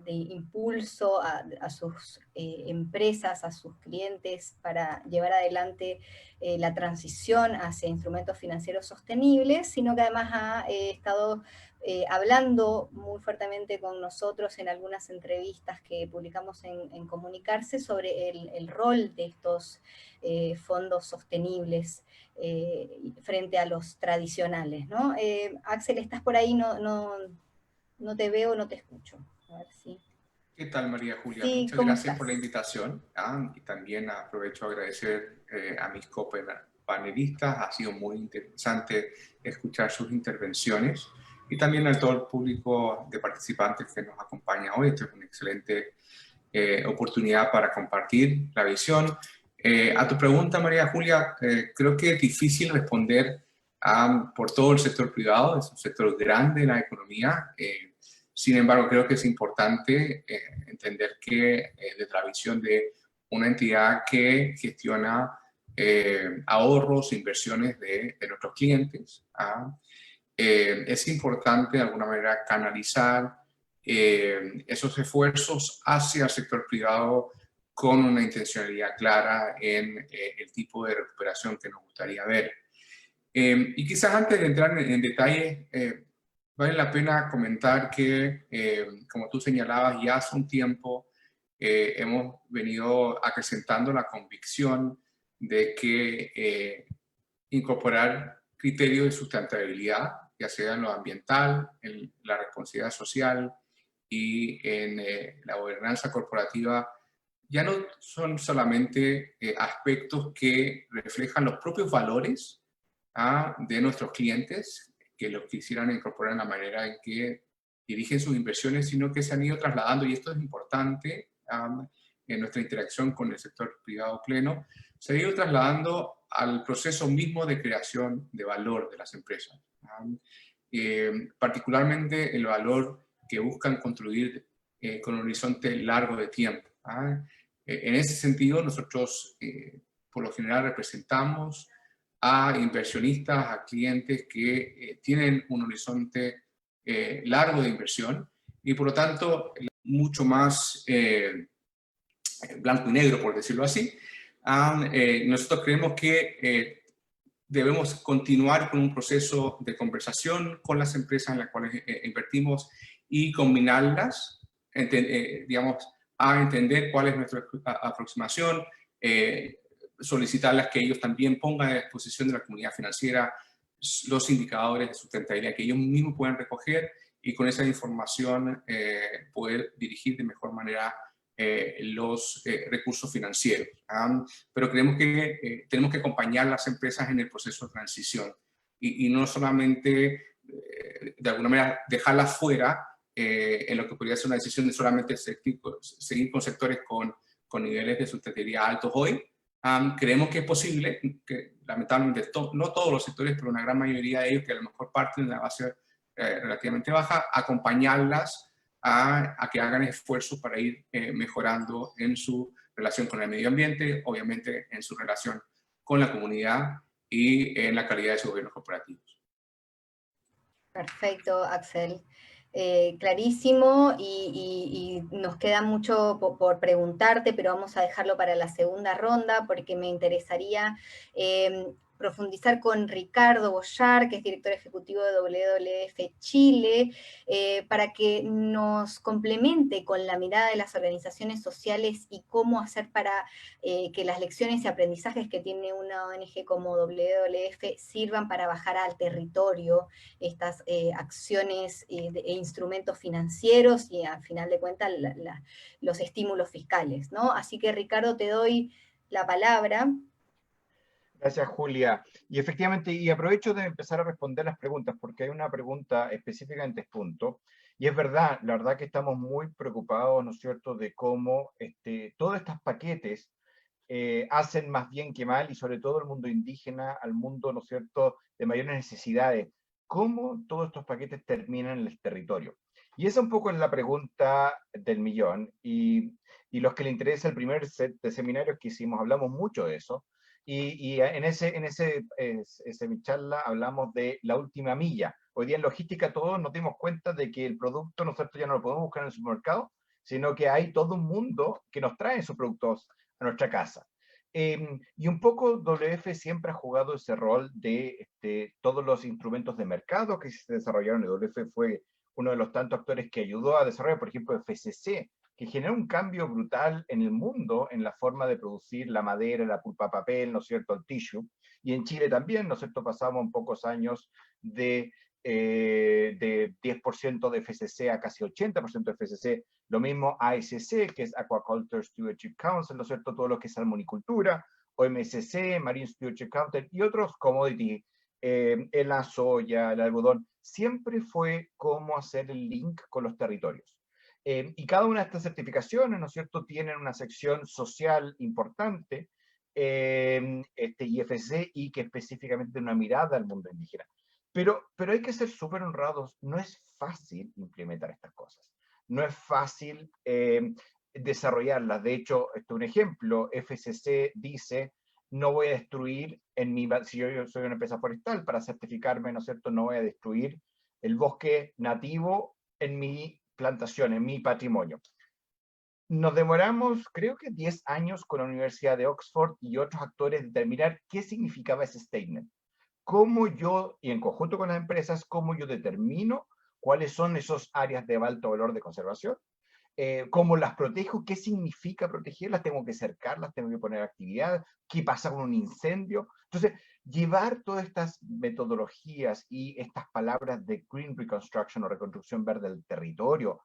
impulso a sus empresas, a sus clientes, para llevar adelante la transición hacia instrumentos financieros sostenibles, sino que además ha estado hablando muy fuertemente con nosotros en algunas entrevistas que publicamos en Comunicarse sobre el rol de estos fondos sostenibles frente a los tradicionales, ¿no? Axel, ¿estás por ahí? No te veo, no te escucho. A ver si... ¿Qué tal, María Julia? Sí, muchas gracias por la invitación. Y también aprovecho a agradecer a mis copanelistas. Ha sido muy interesante escuchar sus intervenciones. Y también a todo el público de participantes que nos acompaña hoy. Esta es una excelente oportunidad para compartir la visión A tu pregunta, María Julia, creo que es difícil responder por todo el sector privado, es un sector grande en la economía. Sin embargo, creo que es importante entender que desde la visión de una entidad que gestiona ahorros, inversiones de nuestros clientes, es importante de alguna manera canalizar esos esfuerzos hacia el sector privado con una intencionalidad clara en el tipo de recuperación que nos gustaría ver. Y quizás antes de entrar en detalle, vale la pena comentar que, como tú señalabas, ya hace un tiempo hemos venido acrecentando la convicción de que incorporar criterios de sustentabilidad, ya sea en lo ambiental, en la responsabilidad social y en la gobernanza corporativa, ya no son solamente aspectos que reflejan los propios valores de nuestros clientes, que los quisieran incorporar en la manera en que dirigen sus inversiones, sino que se han ido trasladando, y esto es importante en nuestra interacción con el sector privado pleno, se ha ido trasladando al proceso mismo de creación de valor de las empresas. Particularmente el valor que buscan construir con un horizonte largo de tiempo. En ese sentido, nosotros por lo general representamos a inversionistas, a clientes que tienen un horizonte largo de inversión y por lo tanto mucho más blanco y negro, por decirlo así. Nosotros creemos que debemos continuar con un proceso de conversación con las empresas en las cuales invertimos y combinarlas, digamos, a entender cuál es nuestra aproximación, solicitarlas que ellos también pongan a disposición de la comunidad financiera los indicadores de sustentabilidad que ellos mismos puedan recoger y con esa información poder dirigir de mejor manera los recursos financieros. Pero creemos que tenemos que acompañar a las empresas en el proceso de transición y no solamente, de alguna manera, dejarlas fuera en lo que podría ser una decisión de solamente seguir con sectores con niveles de sustentabilidad altos hoy. Creemos que es posible, que lamentablemente no todos los sectores, pero una gran mayoría de ellos, que a lo mejor parten de una base relativamente baja, acompañarlas a que hagan esfuerzos para ir mejorando en su relación con el medio ambiente, obviamente en su relación con la comunidad y en la calidad de sus gobiernos corporativos. Perfecto, Axel. Clarísimo y nos queda mucho por preguntarte, pero vamos a dejarlo para la segunda ronda porque me interesaría profundizar con Ricardo Boyar, que es director ejecutivo de WWF Chile, para que nos complemente con la mirada de las organizaciones sociales y cómo hacer para que las lecciones y aprendizajes que tiene una ONG como WWF sirvan para bajar al territorio estas acciones e instrumentos financieros y al final de cuentas los estímulos fiscales, ¿no? Así que Ricardo, te doy la palabra. Gracias, Julia. Y efectivamente, y aprovecho de empezar a responder las preguntas, porque hay una pregunta específica en este punto, y es verdad, la verdad que estamos muy preocupados, ¿no es cierto?, de cómo todos estos paquetes hacen más bien que mal, y sobre todo el mundo indígena, al mundo, ¿no es cierto?, de mayores necesidades. ¿Cómo todos estos paquetes terminan en el territorio? Y esa un poco es la pregunta del millón, y los que le interesa el primer set de seminarios que hicimos, hablamos mucho de eso, y en esa charla hablamos de la última milla. Hoy día en logística todos nos dimos cuenta de que el producto nosotros ya no lo podemos buscar en el supermercado, sino que hay todo un mundo que nos trae esos productos a nuestra casa. Y un poco WF siempre ha jugado ese rol de todos los instrumentos de mercado que se desarrollaron. WF fue uno de los tantos actores que ayudó a desarrollar, por ejemplo, FCC, que generó un cambio brutal en el mundo en la forma de producir la madera, la pulpa papel, ¿no es cierto?, el tissue. Y en Chile también, ¿no es cierto?, pasamos en pocos años de 10% de FCC a casi 80% de FCC. Lo mismo ASC, que es Aquaculture Stewardship Council, ¿no es cierto?, todo lo que es salmonicultura, OMSC, Marine Stewardship Council y otros commodities, la soya, el algodón. Siempre fue cómo hacer el link con los territorios. Y cada una de estas certificaciones, ¿no es cierto?, tienen una sección social importante IFC, y que específicamente tiene una mirada al mundo indígena. Pero hay que ser súper honrados, no es fácil implementar estas cosas, no es fácil desarrollarlas. De hecho, un ejemplo, FCC dice, no voy a destruir, si yo soy una empresa forestal, para certificarme, ¿no es cierto?, no voy a destruir el bosque nativo en mi plantación, en mi patrimonio. Nos demoramos, creo que 10 años con la Universidad de Oxford y otros actores determinar qué significaba ese statement. Cómo yo, y en conjunto con las empresas, cómo yo determino cuáles son esos áreas de alto valor de conservación, cómo las protejo, qué significa protegerlas, tengo que cercarlas, tengo que poner actividad, qué pasa con un incendio. Entonces, llevar todas estas metodologías y estas palabras de Green Reconstruction o reconstrucción verde del territorio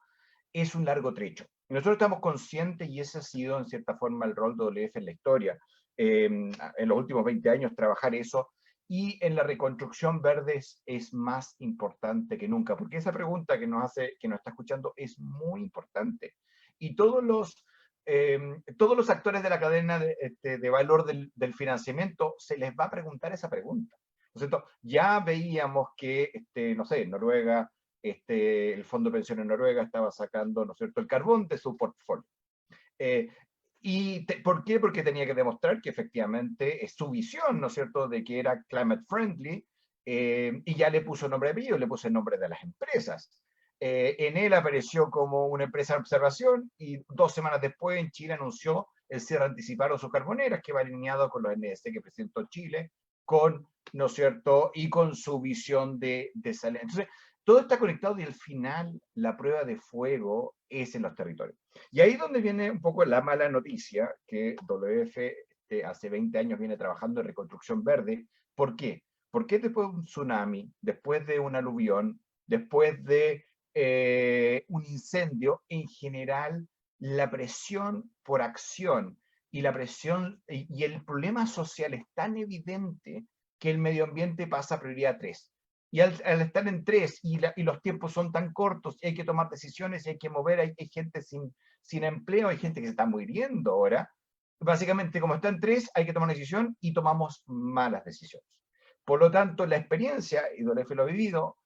es un largo trecho. Nosotros estamos conscientes, y ese ha sido en cierta forma el rol de WWF en la historia, en los últimos 20 años trabajar eso, y en la reconstrucción verde es más importante que nunca, porque esa pregunta que nos hace, que nos está escuchando, es muy importante. Y todos los actores de la cadena de valor del financiamiento se les va a preguntar esa pregunta. ¿No es cierto? Ya veíamos que, no sé, Noruega, el Fondo de Pensiones Noruega estaba sacando, ¿no es cierto?, el carbón de su portfolio. ¿Por qué? Porque tenía que demostrar que efectivamente es su visión, ¿no es cierto?, de que era climate friendly, y ya le puso nombre de ellos, le puso el nombre de las empresas. En él apareció como una empresa de observación, y 2 semanas después en Chile anunció el cierre anticipado de sus carboneras, que va alineado con los NDC que presentó Chile, ¿no es cierto?, y con su visión de salida. Entonces, todo está conectado, y al final la prueba de fuego es en los territorios. Y ahí es donde viene un poco la mala noticia, que WWF hace 20 años viene trabajando en reconstrucción verde. ¿Por qué? Porque después de un tsunami, después de un aluvión, después de un incendio, en general la presión por acción y la presión y el problema social es tan evidente que el medio ambiente pasa a prioridad 3. Y al estar en 3 y los tiempos son tan cortos, y hay que tomar decisiones, y hay que mover, hay gente sin empleo, hay gente que se está muriendo ahora. Básicamente, como está en 3, hay que tomar una decisión, y tomamos malas decisiones. Por lo tanto, la experiencia, y WWF lo ha vivido,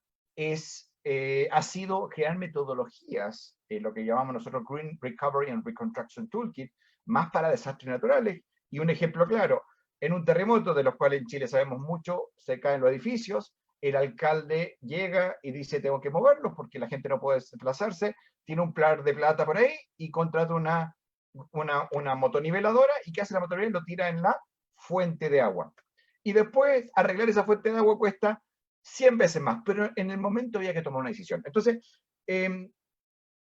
ha sido crear metodologías, lo que llamamos nosotros Green Recovery and Reconstruction Toolkit, más para desastres naturales. Y un ejemplo claro, en un terremoto, de los cuales en Chile sabemos mucho, se caen los edificios, el alcalde llega y dice, tengo que moverlos porque la gente no puede desplazarse, tiene un plan de plata por ahí, y contrata una motoniveladora, y ¿qué hace la motoniveladora? Lo tira en la fuente de agua. Y después, arreglar esa fuente de agua cuesta 100 veces más, pero en el momento había que tomar una decisión. Entonces,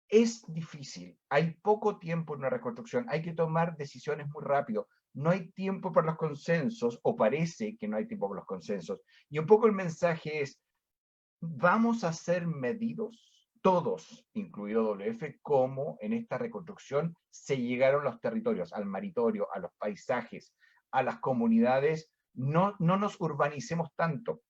es difícil, hay poco tiempo en una reconstrucción, hay que tomar decisiones muy rápido, no hay tiempo para los consensos, o parece que no hay tiempo para los consensos. Y un poco el mensaje es, vamos a ser medidos, todos, incluido WWF, cómo en esta reconstrucción se llegaron los territorios, al maritorio, a los paisajes, a las comunidades. No nos urbanicemos tanto.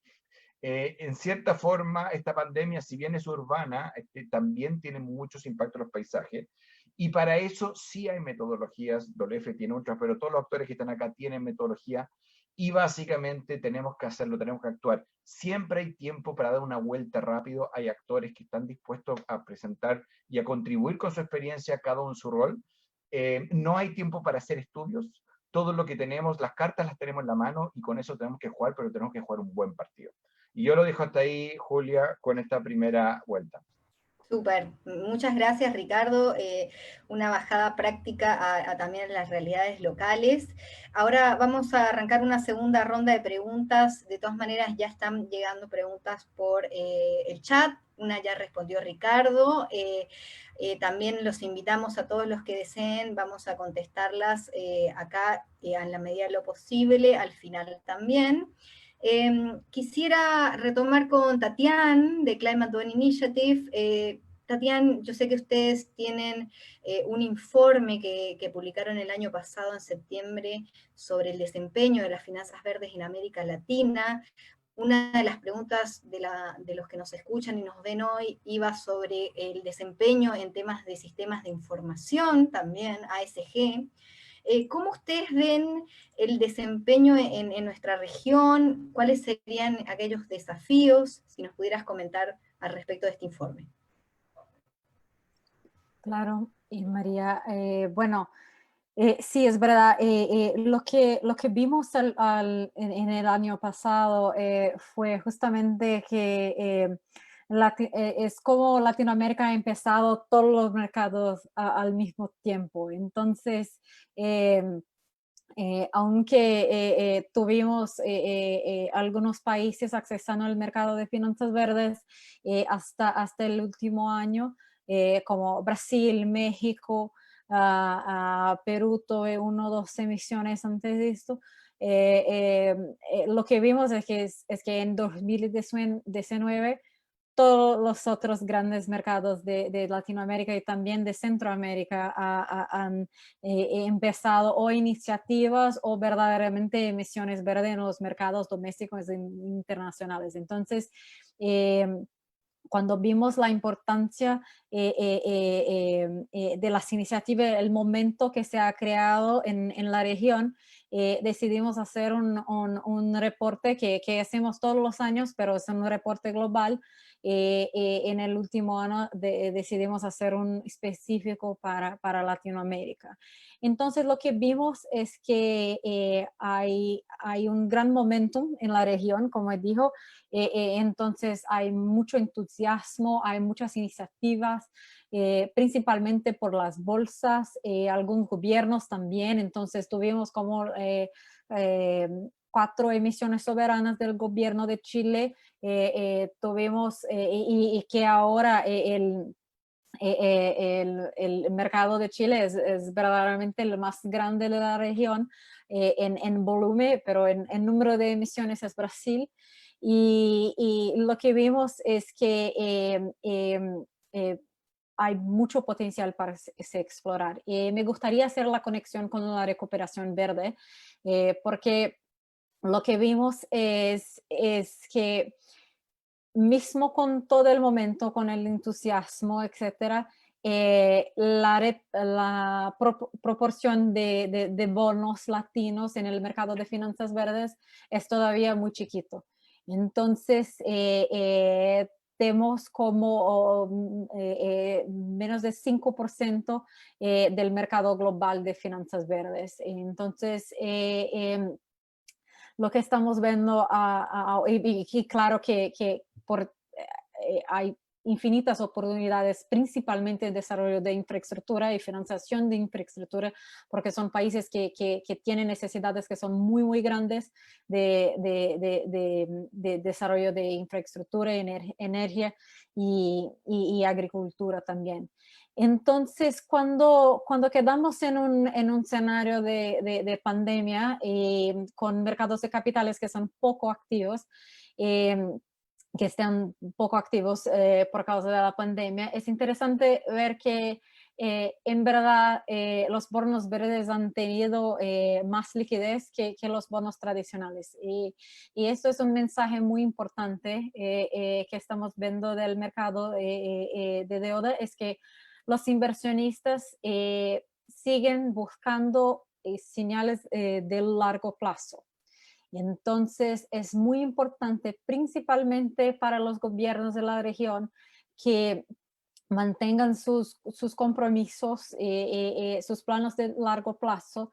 En cierta forma, esta pandemia, si bien es urbana, también tiene muchos impactos en los paisajes, y para eso sí hay metodologías. WWF tiene otras, pero todos los actores que están acá tienen metodología, y básicamente tenemos que hacerlo, tenemos que actuar. Siempre hay tiempo para dar una vuelta rápido, hay actores que están dispuestos a presentar y a contribuir con su experiencia, cada uno en su rol. No hay tiempo para hacer estudios, todo lo que tenemos, las cartas las tenemos en la mano, y con eso tenemos que jugar, pero tenemos que jugar un buen partido. Y yo lo dejo hasta ahí, Julia, con esta primera vuelta. Súper, muchas gracias, Ricardo. Una bajada práctica a también las realidades locales. Ahora vamos a arrancar una segunda ronda de preguntas. De todas maneras, ya están llegando preguntas por el chat. Una ya respondió Ricardo. También los invitamos a todos los que deseen, vamos a contestarlas acá en la medida de lo posible, al final también. Quisiera retomar con Tatiana, de Climate One Initiative. Tatiana, yo sé que ustedes tienen un informe que publicaron el año pasado, en septiembre, sobre el desempeño de las finanzas verdes en América Latina. Una de las preguntas de los que nos escuchan y nos ven hoy iba sobre el desempeño en temas de sistemas de información, también ASG. ¿Cómo ustedes ven el desempeño en nuestra región? ¿Cuáles serían aquellos desafíos? Si nos pudieras comentar al respecto de este informe. Claro, y María, bueno, sí, es verdad. Lo que vimos en el año pasado fue justamente que es como Latinoamérica ha empezado todos los mercados al mismo tiempo. Entonces, aunque tuvimos algunos países accesando al mercado de finanzas verdes hasta el último año, como Brasil, México, Perú tuve 1 o 2 emisiones antes de esto. Lo que vimos es que en 2019 todos los otros grandes mercados de Latinoamérica y también de Centroamérica han empezado o iniciativas o verdaderamente emisiones verdes en los mercados domésticos e internacionales. Entonces, cuando vimos la importancia de las iniciativas, el momento que se ha creado en la región, decidimos hacer un reporte que hacemos todos los años, pero es un reporte global. En el último año decidimos hacer un específico para Latinoamérica. Entonces lo que vimos es que hay un gran momentum en la región, como dijo. Entonces hay mucho entusiasmo, hay muchas iniciativas, principalmente por las bolsas, algunos gobiernos también. Entonces tuvimos como 4 emisiones soberanas del gobierno de Chile, tuvimos y que ahora el mercado de Chile es verdaderamente el más grande de la región en volumen, pero en número de emisiones es Brasil. Y lo que vimos es que hay mucho potencial para se explorar. Me gustaría hacer la conexión con la recuperación verde, porque lo que vimos es que mismo con todo el momento, con el entusiasmo, etcétera, la proporción de bonos latinos en el mercado de finanzas verdes es todavía muy chiquito. Entonces, tenemos como menos de 5% del mercado global de finanzas verdes. Entonces, lo que estamos viendo, y claro que hay infinitas oportunidades, principalmente en desarrollo de infraestructura y financiación de infraestructura, porque son países que tienen necesidades que son muy, muy grandes de desarrollo de infraestructura, energía y agricultura también. Entonces, cuando quedamos en un escenario de pandemia con mercados de capitales que son poco activos, que estén poco activos por causa de la pandemia, es interesante ver que en verdad los bonos verdes han tenido más liquidez que los bonos tradicionales. Y esto es un mensaje muy importante que estamos viendo del mercado de deuda, es que los inversionistas siguen buscando señales de largo plazo. Y entonces es muy importante, principalmente para los gobiernos de la región, que mantengan sus compromisos, sus planos de largo plazo,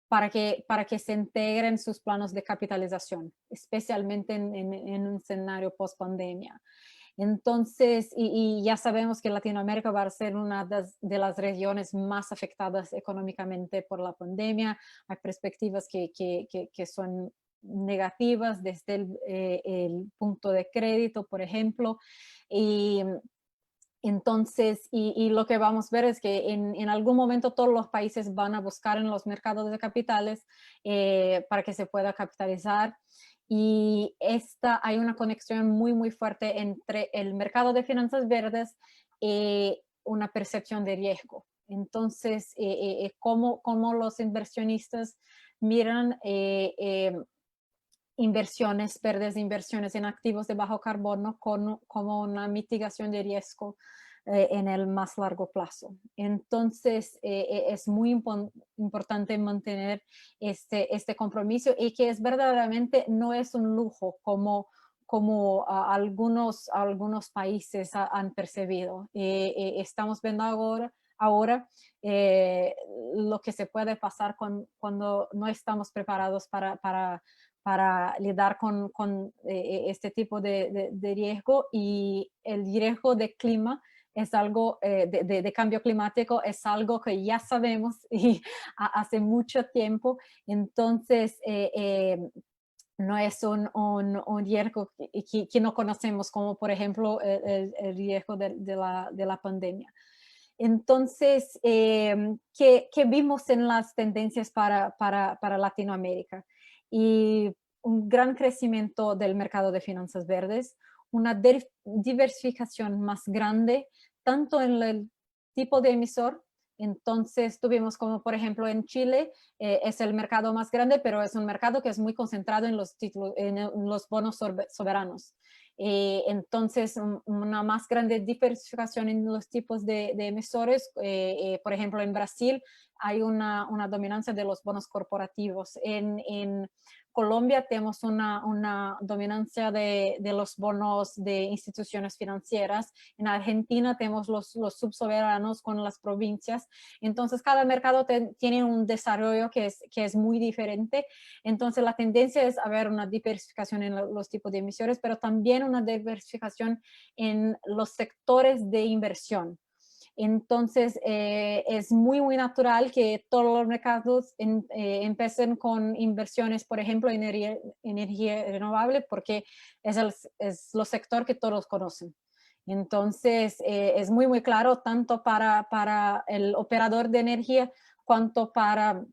para que se integren sus planos de capitalización, especialmente en un escenario post-pandemia. Entonces, y ya sabemos que Latinoamérica va a ser una de las regiones más afectadas económicamente por la pandemia. Hay perspectivas que son negativas desde el punto de crédito, por ejemplo. Y entonces, y lo que vamos a ver es que en algún momento todos los países van a buscar en los mercados de capitales para que se pueda capitalizar. Y hay una conexión muy, muy fuerte entre el mercado de finanzas verdes y una percepción de riesgo. Entonces, cómo los inversionistas miran inversiones verdes, inversiones en activos de bajo carbono como una mitigación de riesgo en el más largo plazo. Entonces, es muy importante mantener este compromiso y que es verdaderamente no es un lujo como algunos países han percibido. Estamos viendo ahora lo que se puede pasar cuando no estamos preparados para lidiar con este tipo de riesgo, y el riesgo de clima es algo, de cambio climático es algo que ya sabemos y hace mucho tiempo. Entonces, no es un riesgo que no conocemos, como por ejemplo el riesgo de la pandemia. Entonces, ¿qué vimos en las tendencias para Latinoamérica? Y un gran crecimiento del mercado de finanzas verdes, una diversificación más grande, tanto en el tipo de emisor. Entonces tuvimos como por ejemplo en Chile, es el mercado más grande, pero es un mercado que es muy concentrado en los títulos, en los bonos soberanos. Entonces una más grande diversificación en los tipos de emisores. Por ejemplo, en Brasil hay una dominancia de los bonos corporativos. En Colombia tenemos una dominancia de los bonos de instituciones financieras. En Argentina tenemos los subsoberanos con las provincias. Entonces, cada mercado tiene un desarrollo que es muy diferente. Entonces, la tendencia es haber una diversificación en los tipos de emisores, pero también una diversificación en los sectores de inversión. Entonces, es muy natural que todos los mercados empiecen con inversiones, por ejemplo, en energía renovable, porque es los sector que todos conocen. Entonces, es muy claro tanto para el operador de energía cuanto para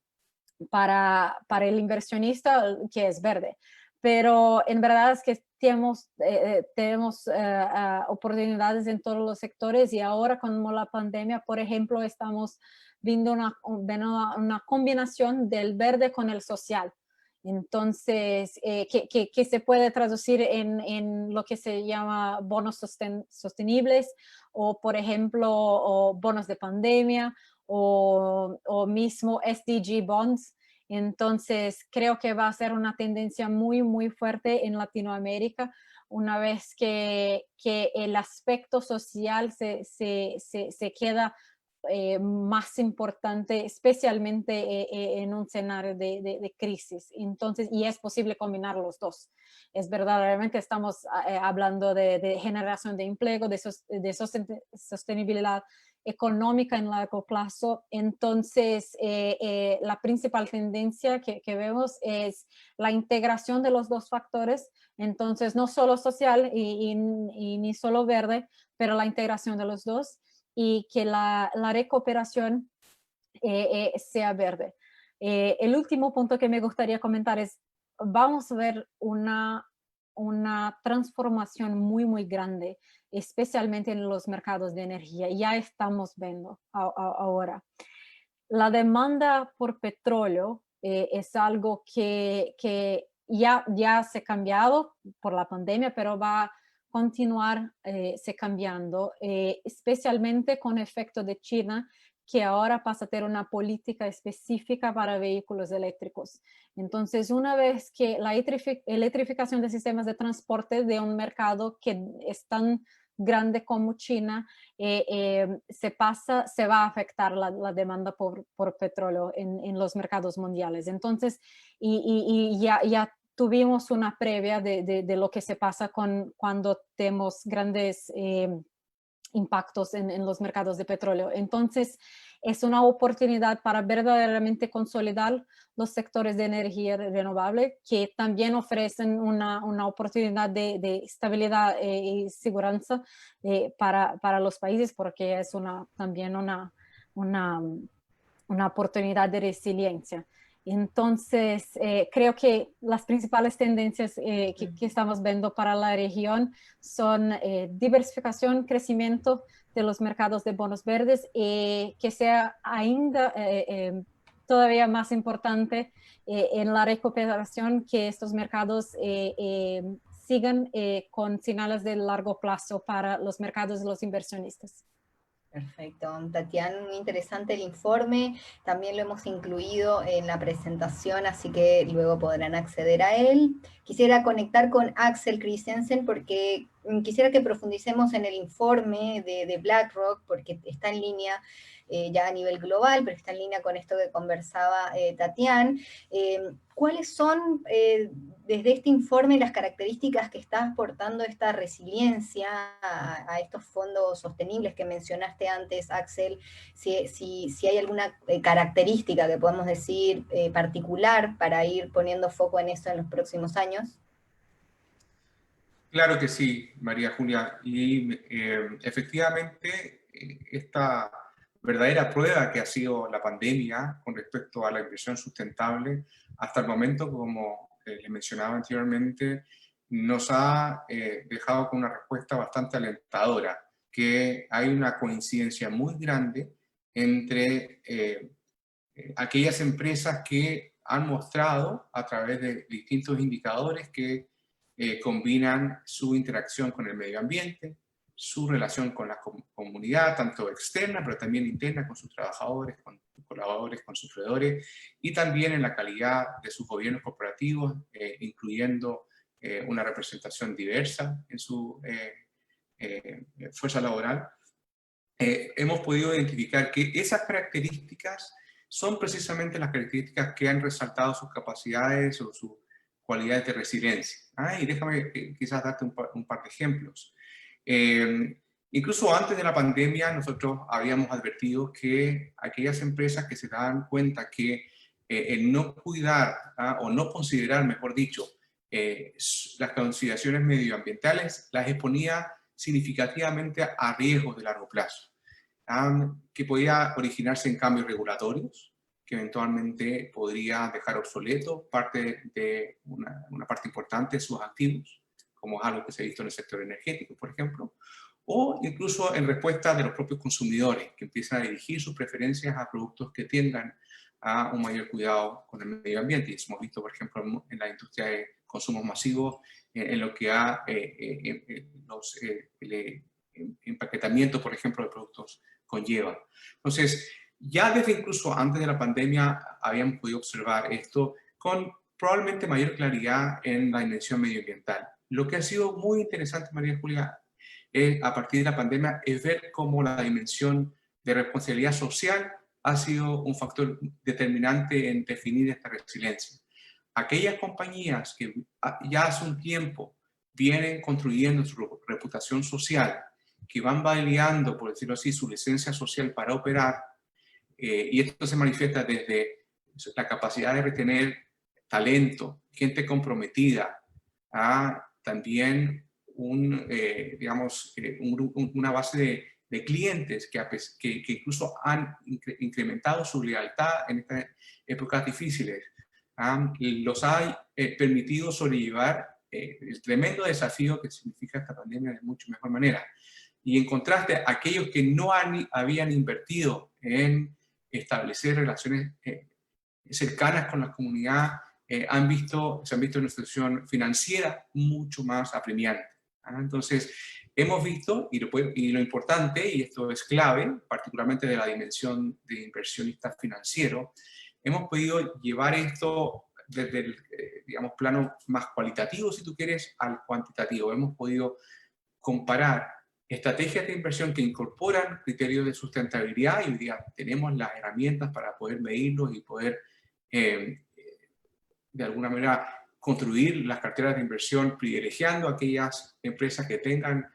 el inversionista que es verde. Pero en verdad es que tenemos oportunidades en todos los sectores, y ahora con la pandemia, por ejemplo, estamos viendo una combinación del verde con el social. Entonces, que se puede traducir en lo que se llama bonos sostenibles, o por ejemplo, o bonos de pandemia, o mismo SDG bonds. Entonces, creo que va a ser una tendencia muy fuerte en Latinoamérica, una vez que el aspecto social se queda más importante, especialmente en un escenario de crisis. Entonces, y es posible combinar los dos. Es verdaderamente estamos hablando de generación de empleo, de sostenibilidad económica en largo plazo. Entonces, la principal tendencia que vemos es la integración de los dos factores. Entonces, no solo social y ni solo verde, pero la integración de los dos, y que la recuperación sea verde. El último punto que me gustaría comentar es, vamos a ver una transformación muy grande, especialmente en los mercados de energía. Ya estamos viendo ahora. La demanda por petróleo es algo que ya se ha cambiado por la pandemia, pero va a continuar se cambiando, especialmente con efecto de China, que ahora pasa a tener una política específica para vehículos eléctricos. Entonces, una vez que la electrificación de sistemas de transporte de un mercado que es tan grande como China, se va a afectar la demanda por petróleo en los mercados mundiales. Entonces, y ya tuvimos una previa de lo que se pasa cuando tenemos grandes impactos en los mercados de petróleo. Entonces, es una oportunidad para verdaderamente consolidar los sectores de energía renovable, que también ofrecen una oportunidad de estabilidad y seguridad para los países, porque es también una oportunidad de resiliencia. Entonces, creo que las principales tendencias que estamos viendo para la región son diversificación, crecimiento de los mercados de bonos verdes, que sea ainda todavía más importante en la recuperación, que estos mercados sigan con señales de largo plazo para los mercados de los inversionistas. Perfecto. Tatiana, muy interesante el informe, también lo hemos incluido en la presentación, así que luego podrán acceder a él. Quisiera conectar con Axel Christensen porque quisiera que profundicemos en el informe de BlackRock, porque está en línea ya a nivel global, pero está en línea con esto que conversaba Tatiana. ¿Cuáles son, desde este informe, las características que está aportando esta resiliencia a estos fondos sostenibles que mencionaste antes, Axel? Si hay alguna característica que podemos decir particular para ir poniendo foco en eso en los próximos años. Claro que sí, María Julia. Y efectivamente, esta verdadera prueba que ha sido la pandemia con respecto a la inversión sustentable, hasta el momento, como les mencionaba anteriormente, nos ha dejado con una respuesta bastante alentadora, que hay una coincidencia muy grande entre aquellas empresas que han mostrado a través de distintos indicadores que combinan su interacción con el medio ambiente, su relación con la comunidad, tanto externa, pero también interna, con sus trabajadores, con sus colaboradores, con sus proveedores, y también en la calidad de sus gobiernos corporativos, incluyendo una representación diversa en su fuerza laboral. Hemos podido identificar que esas características son precisamente las características que han resaltado sus capacidades o sus cualidades de resiliencia. Y déjame quizás darte un par de ejemplos. Incluso antes de la pandemia, nosotros habíamos advertido que aquellas empresas que se daban cuenta que el no cuidar o no considerar, mejor dicho, las consideraciones medioambientales las exponía significativamente a riesgos de largo plazo, que podía originarse en cambios regulatorios, que eventualmente podría dejar obsoleto parte de una parte importante de sus activos, como es algo que se ha visto en el sector energético, por ejemplo, o incluso en respuesta de los propios consumidores, que empiezan a dirigir sus preferencias a productos que tengan a un mayor cuidado con el medio ambiente. Y eso hemos visto, por ejemplo, en la industria de consumos masivos, en lo que ha el empaquetamiento, por ejemplo, de productos conlleva. Entonces, ya desde incluso antes de la pandemia habíamos podido observar esto con probablemente mayor claridad en la dimensión medioambiental. Lo que ha sido muy interesante, María Julia, a partir de la pandemia, es ver cómo la dimensión de responsabilidad social ha sido un factor determinante en definir esta resiliencia. Aquellas compañías que ya hace un tiempo vienen construyendo su reputación social, que van validando, por decirlo así, su licencia social para operar, y esto se manifiesta desde la capacidad de retener talento, gente comprometida, a también una base de clientes que incluso han incrementado su lealtad en estas épocas difíciles. Los ha permitido sobrellevar el tremendo desafío que significa esta pandemia de mucho mejor manera. Y en contraste, aquellos que no habían invertido en establecer relaciones cercanas con la comunidad, se han visto en una situación financiera mucho más apremiante. Entonces, hemos visto, y lo importante, y esto es clave, particularmente de la dimensión de inversionista financiero, hemos podido llevar esto desde el plano más cualitativo, si tú quieres, al cuantitativo. Hemos podido comparar estrategias de inversión que incorporan criterios de sustentabilidad, y hoy día tenemos las herramientas para poder medirlos y poder, de alguna manera, construir las carteras de inversión privilegiando a aquellas empresas que tengan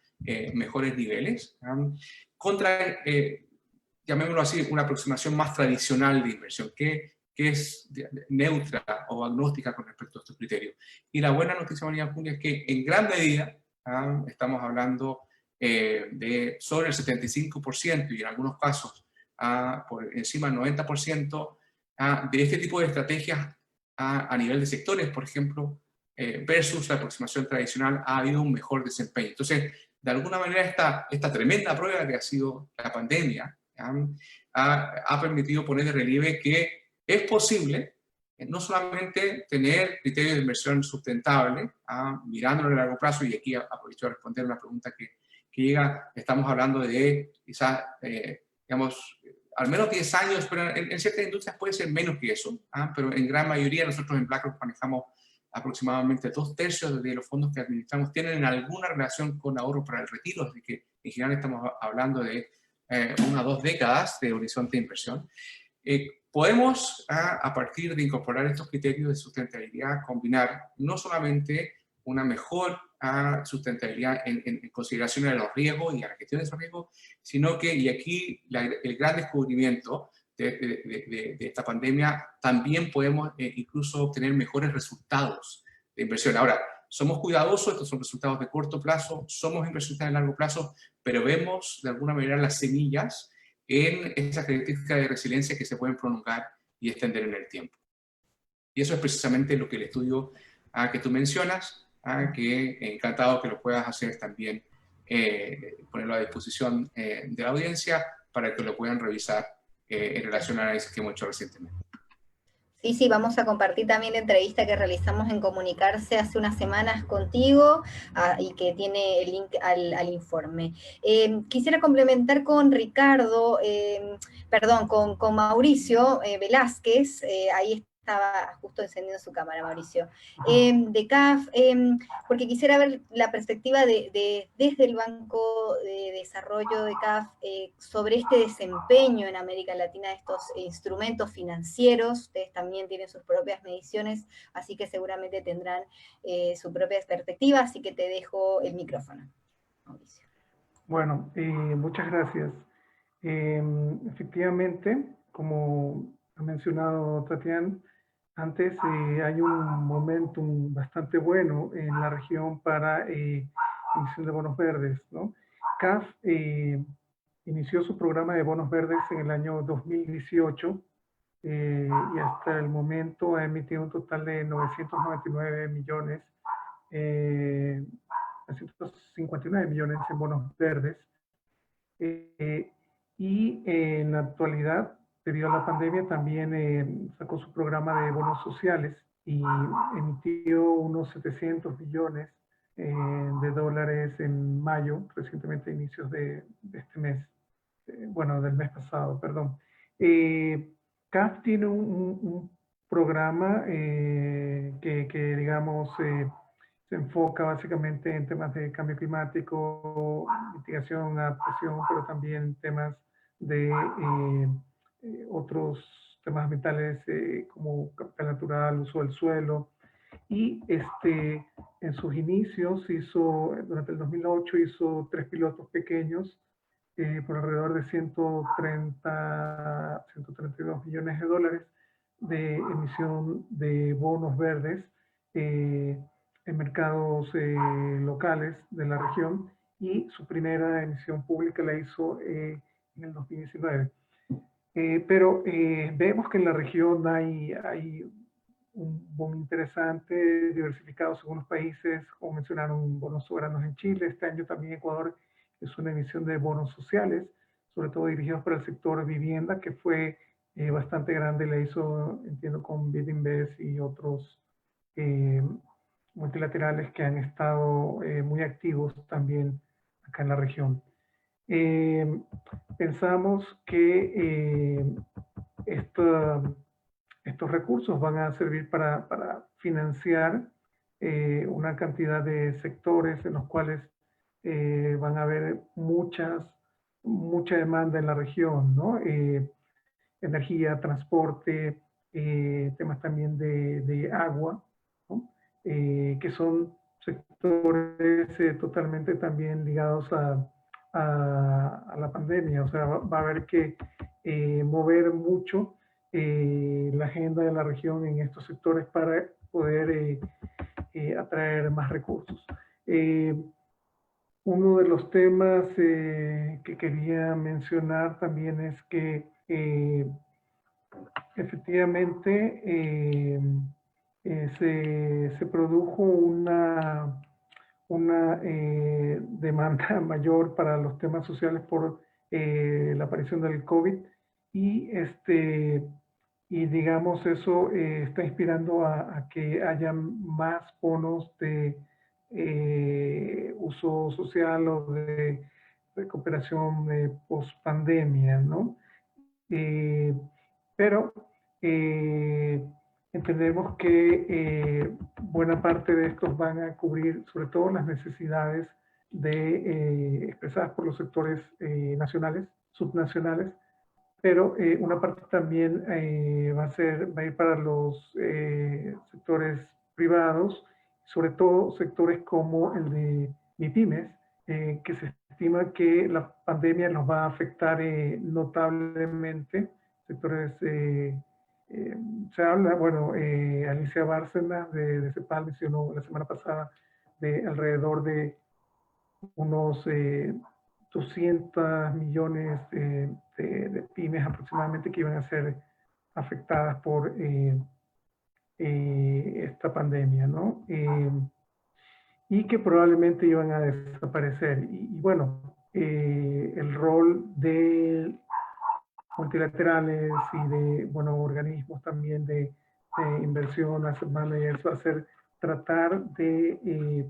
mejores niveles, contra, llamémoslo así, una aproximación más tradicional de inversión, que es neutra o agnóstica con respecto a estos criterios. Y la buena noticia, María Julia, es que en gran medida estamos hablando de sobre el 75% y en algunos casos por encima del 90% de este tipo de estrategias a nivel de sectores, por ejemplo, versus la aproximación tradicional, ha habido un mejor desempeño. Entonces, de alguna manera, esta tremenda prueba que ha sido la pandemia ha permitido poner de relieve que es posible no solamente tener criterios de inversión sustentable, mirándolo a largo plazo, y aquí aprovecho a responder una pregunta que que llega, estamos hablando de quizás, digamos, al menos 10 años, pero en ciertas industrias puede ser menos que eso, pero en gran mayoría nosotros en BlackRock manejamos aproximadamente 2/3 de los fondos que administramos tienen alguna relación con ahorro para el retiro, así que en general estamos hablando de 1 a 2 décadas de horizonte de inversión. Podemos, a partir de incorporar estos criterios de sustentabilidad, combinar no solamente una mejor sustentabilidad en consideración de los riesgos y a la gestión de esos riesgos, sino que, y aquí el gran descubrimiento de esta pandemia, también podemos incluso obtener mejores resultados de inversión. Ahora, somos cuidadosos, estos son resultados de corto plazo, somos inversionistas de largo plazo, pero vemos de alguna manera las semillas en esas características de resiliencia que se pueden prolongar y extender en el tiempo. Y eso es precisamente lo que el estudio que tú mencionas, que encantado que lo puedas hacer también, ponerlo a disposición de la audiencia para que lo puedan revisar en relación al análisis que hemos hecho recientemente. Sí, sí, vamos a compartir también la entrevista que realizamos en Comunicarse hace unas semanas contigo y que tiene el link al informe. Quisiera complementar con Ricardo, con Mauricio Velázquez, ahí estaba justo encendiendo su cámara, Mauricio, de CAF, porque quisiera ver la perspectiva desde el Banco de Desarrollo de CAF sobre este desempeño en América Latina de estos instrumentos financieros. Ustedes también tienen sus propias mediciones, así que seguramente tendrán su propia perspectiva, así que te dejo el micrófono, Mauricio. Bueno, muchas gracias. Efectivamente, como ha mencionado Tatiana, antes hay un momentum bastante bueno en la región para emisión de bonos verdes, ¿no? CAF inició su programa de bonos verdes en el año 2018 y hasta el momento ha emitido un total de 999 millones, 959 millones en bonos verdes. Y en la actualidad, debido a la pandemia, también sacó su programa de bonos sociales y emitió unos 700 millones de dólares en mayo, recientemente a inicios de este mes, del mes pasado, perdón. CAF tiene un programa que digamos, se enfoca básicamente en temas de cambio climático, mitigación, adaptación, pero también temas de otros temas ambientales como capital natural, uso del suelo. Y en sus inicios durante el 2008 hizo 3 pilotos pequeños por alrededor de 132 millones de dólares de emisión de bonos verdes en mercados locales de la región, y su primera emisión pública la hizo en el 2019. Pero vemos que en la región hay un bono interesante, diversificado según los países, como mencionaron, bonos soberanos en Chile. Este año también Ecuador es una emisión de bonos sociales, sobre todo dirigidos para el sector vivienda, que fue bastante grande, la hizo, entiendo, con BidInvest y otros multilaterales que han estado muy activos también acá en la región. Pensamos que estos recursos van a servir para financiar una cantidad de sectores en los cuales van a haber mucha demanda en la región, ¿no? Energía, transporte, temas también de agua, ¿no? Que son sectores totalmente también ligados a la pandemia. O sea, va a haber que mover mucho la agenda de la región en estos sectores para poder atraer más recursos. Uno de los temas que quería mencionar también es que efectivamente se produjo una demanda mayor para los temas sociales por la aparición del COVID, y digamos eso está inspirando a que haya más bonos de uso social o de recuperación post-pandemia, ¿no? Pero entendemos que buena parte de estos van a cubrir sobre todo las necesidades expresadas por los sectores nacionales, subnacionales, pero una parte también va a ir para los sectores privados, sobre todo sectores como el de MIPYMES, que se estima que la pandemia nos va a afectar notablemente. Sectores, se habla, bueno, Alicia Bárcena de CEPAL mencionó la semana pasada de alrededor de unos 200 millones de pymes aproximadamente que iban a ser afectadas por esta pandemia, ¿no? Y que probablemente iban a desaparecer. Y bueno, el rol de multilaterales y de, bueno, organismos también de inversión, asset managers, va a ser tratar de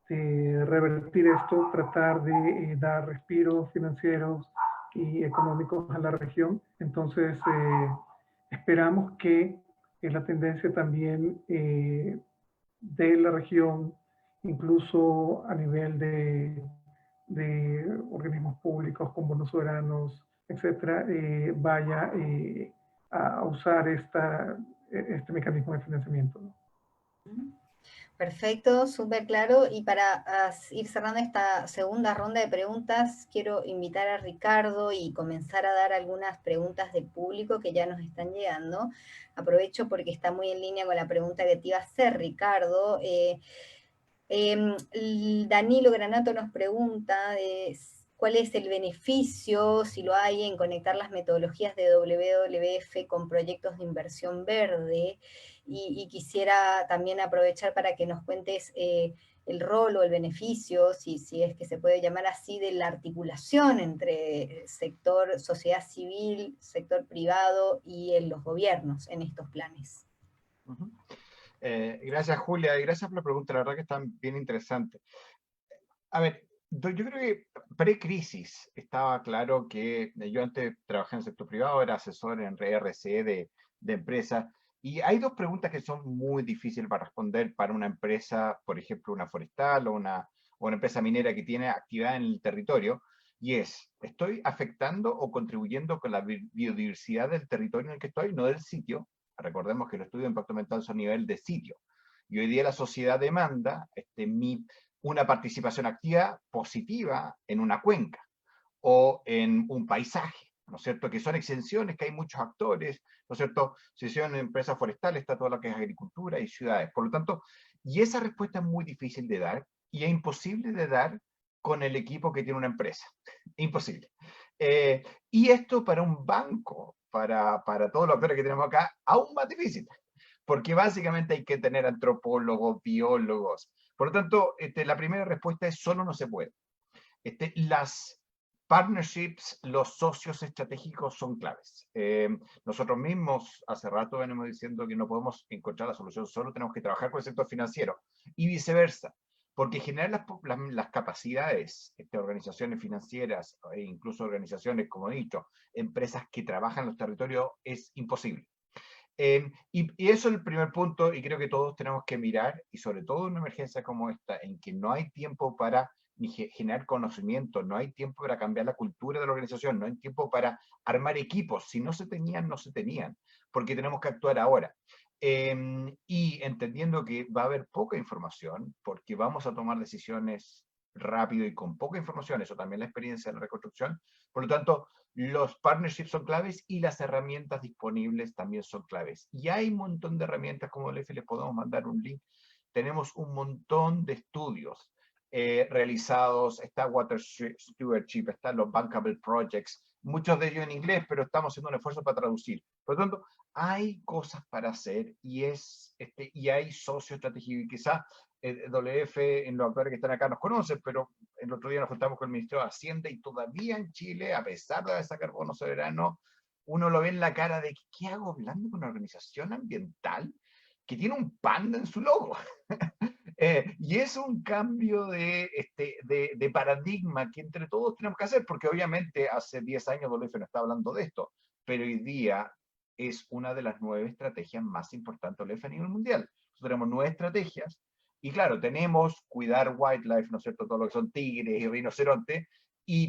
revertir esto, tratar de dar respiros financieros y económicos a la región. Entonces, esperamos que la tendencia también de la región, incluso a nivel de organismos públicos con bonos soberanos, etcétera, vaya a usar este mecanismo de financiamiento, ¿no? Perfecto, súper claro. Y para ir cerrando esta segunda ronda de preguntas, quiero invitar a Ricardo y comenzar a dar algunas preguntas del público que ya nos están llegando. Aprovecho porque está muy en línea con la pregunta que te iba a hacer, Ricardo. Danilo Granato nos pregunta cuál es el beneficio, si lo hay, en conectar las metodologías de WWF con proyectos de inversión verde, y quisiera también aprovechar para que nos cuentes el rol o el beneficio, si es que se puede llamar así, de la articulación entre sector, sociedad civil, sector privado y los gobiernos en estos planes. Gracias, Julia, y gracias por la pregunta, la verdad que están bien interesantes. A ver, yo creo que pre-crisis estaba claro que yo antes trabajé en el sector privado, era asesor en RCE de empresas, y hay dos preguntas que son muy difíciles para responder para una empresa, por ejemplo, una forestal o una empresa minera que tiene actividad en el territorio, y es, ¿estoy afectando o contribuyendo con la biodiversidad del territorio en el que estoy, no del sitio? Recordemos que los estudios de impacto ambiental son a nivel de sitio. Y hoy día la sociedad demanda una participación activa positiva en una cuenca o en un paisaje, ¿no es cierto? Que son exenciones, que hay muchos actores, ¿no es cierto? Si son empresas forestales, está todo lo que es agricultura y ciudades. Por lo tanto, y esa respuesta es muy difícil de dar y es imposible de dar con el equipo que tiene una empresa. Imposible. Y esto para un banco, para todos los actores que tenemos acá, aún más difícil. Porque básicamente hay que tener antropólogos, biólogos. Por lo tanto, la primera respuesta es solo no se puede. Las partnerships, los socios estratégicos son claves. Nosotros mismos hace rato venimos diciendo que no podemos encontrar la solución solo, tenemos que trabajar con el sector financiero y viceversa. Porque generar las capacidades, organizaciones financieras e incluso organizaciones, como he dicho, empresas que trabajan en los territorios, es imposible. Y eso es el primer punto, y creo que todos tenemos que mirar, y sobre todo en una emergencia como esta, en que no hay tiempo para ni generar conocimiento, no hay tiempo para cambiar la cultura de la organización, no hay tiempo para armar equipos. Si no se tenían, no se tenían, porque tenemos que actuar ahora. Y entendiendo que va a haber poca información, porque vamos a tomar decisiones rápido y con poca información, eso también la experiencia de la reconstrucción. Por lo tanto, los partnerships son claves y las herramientas disponibles también son claves. Y hay un montón de herramientas, como les podemos mandar un link. Tenemos un montón de estudios realizados, está Water Stewardship, están los Bankable Projects, muchos de ellos en inglés, pero estamos haciendo un esfuerzo para traducir. Por lo tanto, hay cosas para hacer y hay socio estratégico, y quizá WF, en los actores que están acá nos conocen, pero el otro día nos juntamos con el Ministerio de Hacienda y todavía en Chile, a pesar de sacar bonos soberanos, uno lo ve en la cara de ¿qué hago hablando con una organización ambiental que tiene un panda en su logo? Y es un cambio de paradigma que entre todos tenemos que hacer, porque obviamente hace 10 años WF no estaba hablando de esto, pero hoy día es una de las 9 estrategias más importantes de WF a nivel mundial. Nosotros tenemos 9 estrategias, y claro, tenemos cuidar wildlife, ¿no es cierto?, todo lo que son tigres y rinocerontes,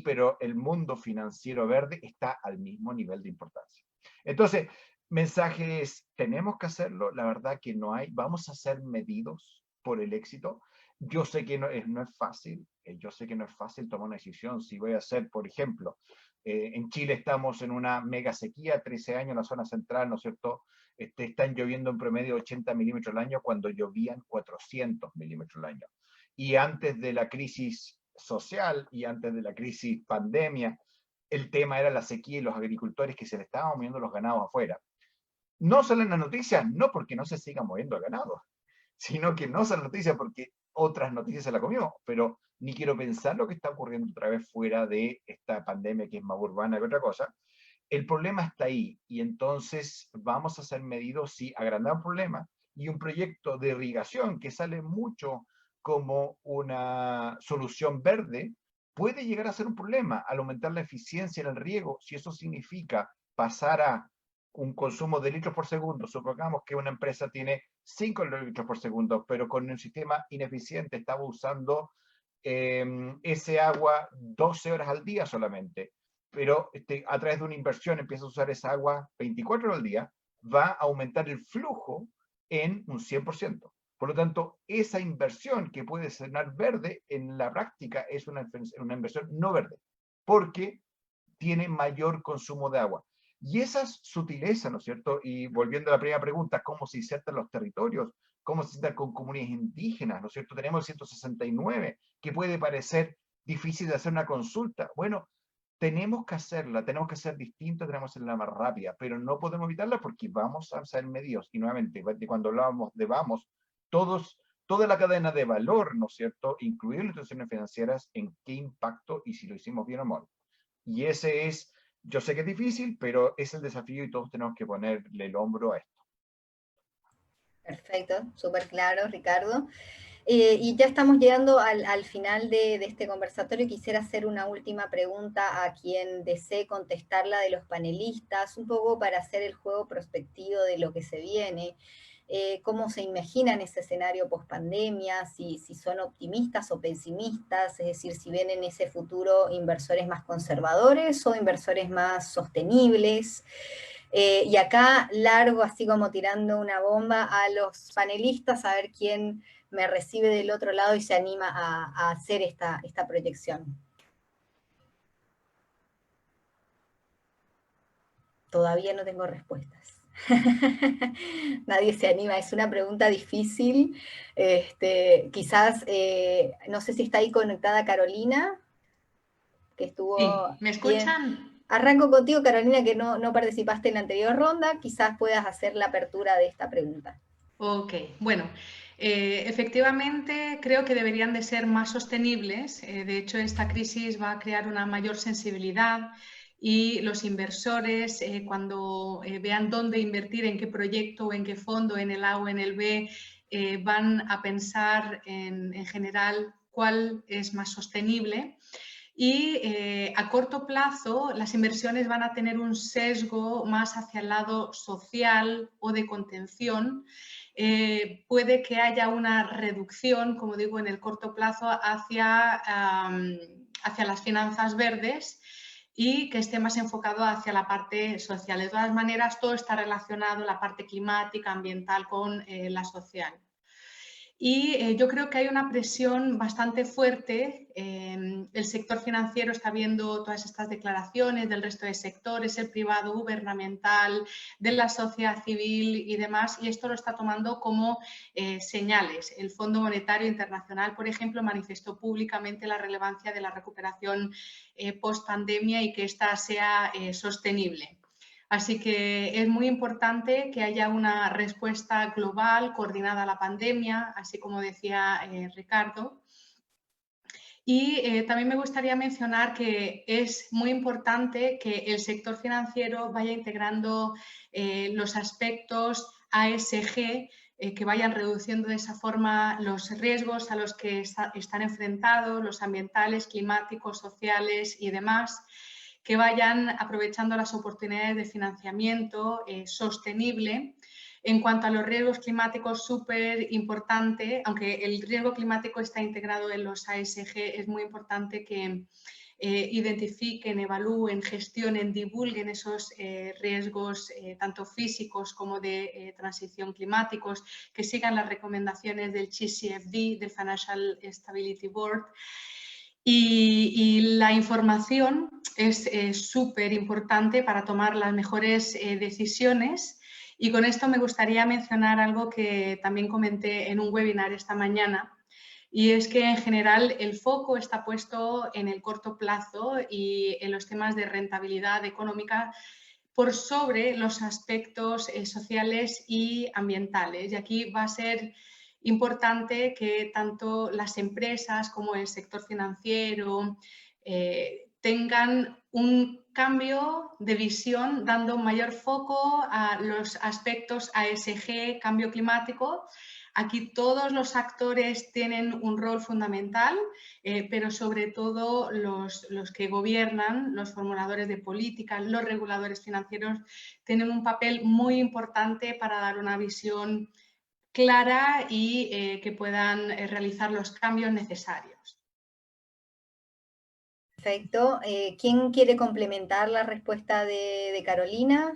pero el mundo financiero verde está al mismo nivel de importancia. Entonces, mensaje es, tenemos que hacerlo, la verdad que no hay, vamos a ser medidos por el éxito. Yo sé que no es fácil, yo sé que no es fácil tomar una decisión. Si voy a hacer, por ejemplo, en Chile estamos en una mega sequía, 13 años en la zona central, ¿no es cierto? Están lloviendo en promedio 80 milímetros al año cuando llovían 400 milímetros al año. Y antes de la crisis social y antes de la crisis pandemia, el tema era la sequía y los agricultores que se le estaban moviendo los ganados afuera. No salen las noticias, no porque no se siga moviendo el ganado, sino que no salen noticias porque otras noticias se la comió, pero ni quiero pensar lo que está ocurriendo otra vez fuera de esta pandemia que es más urbana que otra cosa. El problema está ahí, y entonces vamos a ser medidos si agrandar un problema, y un proyecto de irrigación que sale mucho como una solución verde, puede llegar a ser un problema al aumentar la eficiencia en el riego, si eso significa pasar a un consumo de litros por segundo. Supongamos que una empresa tiene 5 litros por segundo, pero con un sistema ineficiente estaba usando ese agua 12 horas al día solamente, pero a través de una inversión empieza a usar esa agua 24 horas al día, va a aumentar el flujo en un 100%. Por lo tanto, esa inversión que puede sonar verde, en la práctica es una inversión no verde, porque tiene mayor consumo de agua. Y esas sutilezas, ¿no es cierto? Y volviendo a la primera pregunta, ¿cómo se insertan los territorios? ¿Cómo se insertan con comunidades indígenas? ¿No es cierto? Tenemos el 169, que puede parecer difícil de hacer una consulta. Bueno, tenemos que hacerla, tenemos que ser distinta, tenemos que hacerla más rápida, pero no podemos evitarla porque vamos a ser medios. Y nuevamente, cuando hablábamos de vamos, toda la cadena de valor, ¿no es cierto?, incluidas las instituciones financieras, en qué impacto y si lo hicimos bien o mal. Y ese es, yo sé que es difícil, pero es el desafío y todos tenemos que ponerle el hombro a esto. Perfecto, súper claro, Ricardo. Y ya estamos llegando al final de este conversatorio. Quisiera hacer una última pregunta a quien desee contestarla de los panelistas, un poco para hacer el juego prospectivo de lo que se viene. Cómo se imaginan ese escenario post-pandemia, si son optimistas o pesimistas, es decir, si ven en ese futuro inversores más conservadores o inversores más sostenibles. Y acá largo, así como tirando una bomba a los panelistas, a ver quién me recibe del otro lado y se anima a hacer esta proyección. Todavía no tengo respuestas. Nadie se anima, es una pregunta difícil. Quizás, no sé si está ahí conectada Carolina, que estuvo... Sí, ¿me escuchan? Bien. Arranco contigo, Carolina, que no participaste en la anterior ronda, quizás puedas hacer la apertura de esta pregunta. Ok, bueno, efectivamente creo que deberían de ser más sostenibles. De hecho, esta crisis va a crear una mayor sensibilidad y los inversores, cuando vean dónde invertir, en qué proyecto o en qué fondo, en el A o en el B, van a pensar en general cuál es más sostenible. Y a corto plazo las inversiones van a tener un sesgo más hacia el lado social o de contención. Puede que haya una reducción, como digo, en el corto plazo hacia las finanzas verdes y que esté más enfocado hacia la parte social. De todas maneras, todo está relacionado, la parte climática, ambiental, con la social. Y yo creo que hay una presión bastante fuerte. El sector financiero está viendo todas estas declaraciones del resto de sectores, el privado, gubernamental, de la sociedad civil y demás, y esto lo está tomando como señales. El Fondo Monetario Internacional, por ejemplo, manifestó públicamente la relevancia de la recuperación post-pandemia y que ésta sea sostenible. Así que es muy importante que haya una respuesta global, coordinada a la pandemia, así como decía Ricardo. Y también me gustaría mencionar que es muy importante que el sector financiero vaya integrando los aspectos ASG que vayan reduciendo de esa forma los riesgos a los que están enfrentados, los ambientales, climáticos, sociales y demás, que vayan aprovechando las oportunidades de financiamiento sostenible. En cuanto a los riesgos climáticos, súper importante, aunque el riesgo climático está integrado en los ASG, es muy importante que identifiquen, evalúen, gestionen, divulguen esos riesgos tanto físicos como de transición climáticos, que sigan las recomendaciones del TCFD, del Financial Stability Board. Y la información es súper importante para tomar las mejores decisiones. Y con esto me gustaría mencionar algo que también comenté en un webinar esta mañana, y es que en general el foco está puesto en el corto plazo y en los temas de rentabilidad económica por sobre los aspectos sociales y ambientales. Y aquí va a ser importante que tanto las empresas como el sector financiero tengan un cambio de visión, dando mayor foco a los aspectos ASG, cambio climático. Aquí todos los actores tienen un rol fundamental, pero sobre todo los que gobiernan, los formuladores de políticas, los reguladores financieros, tienen un papel muy importante para dar una visión clara y que puedan realizar los cambios necesarios. Perfecto. ¿Quién quiere complementar la respuesta de Carolina?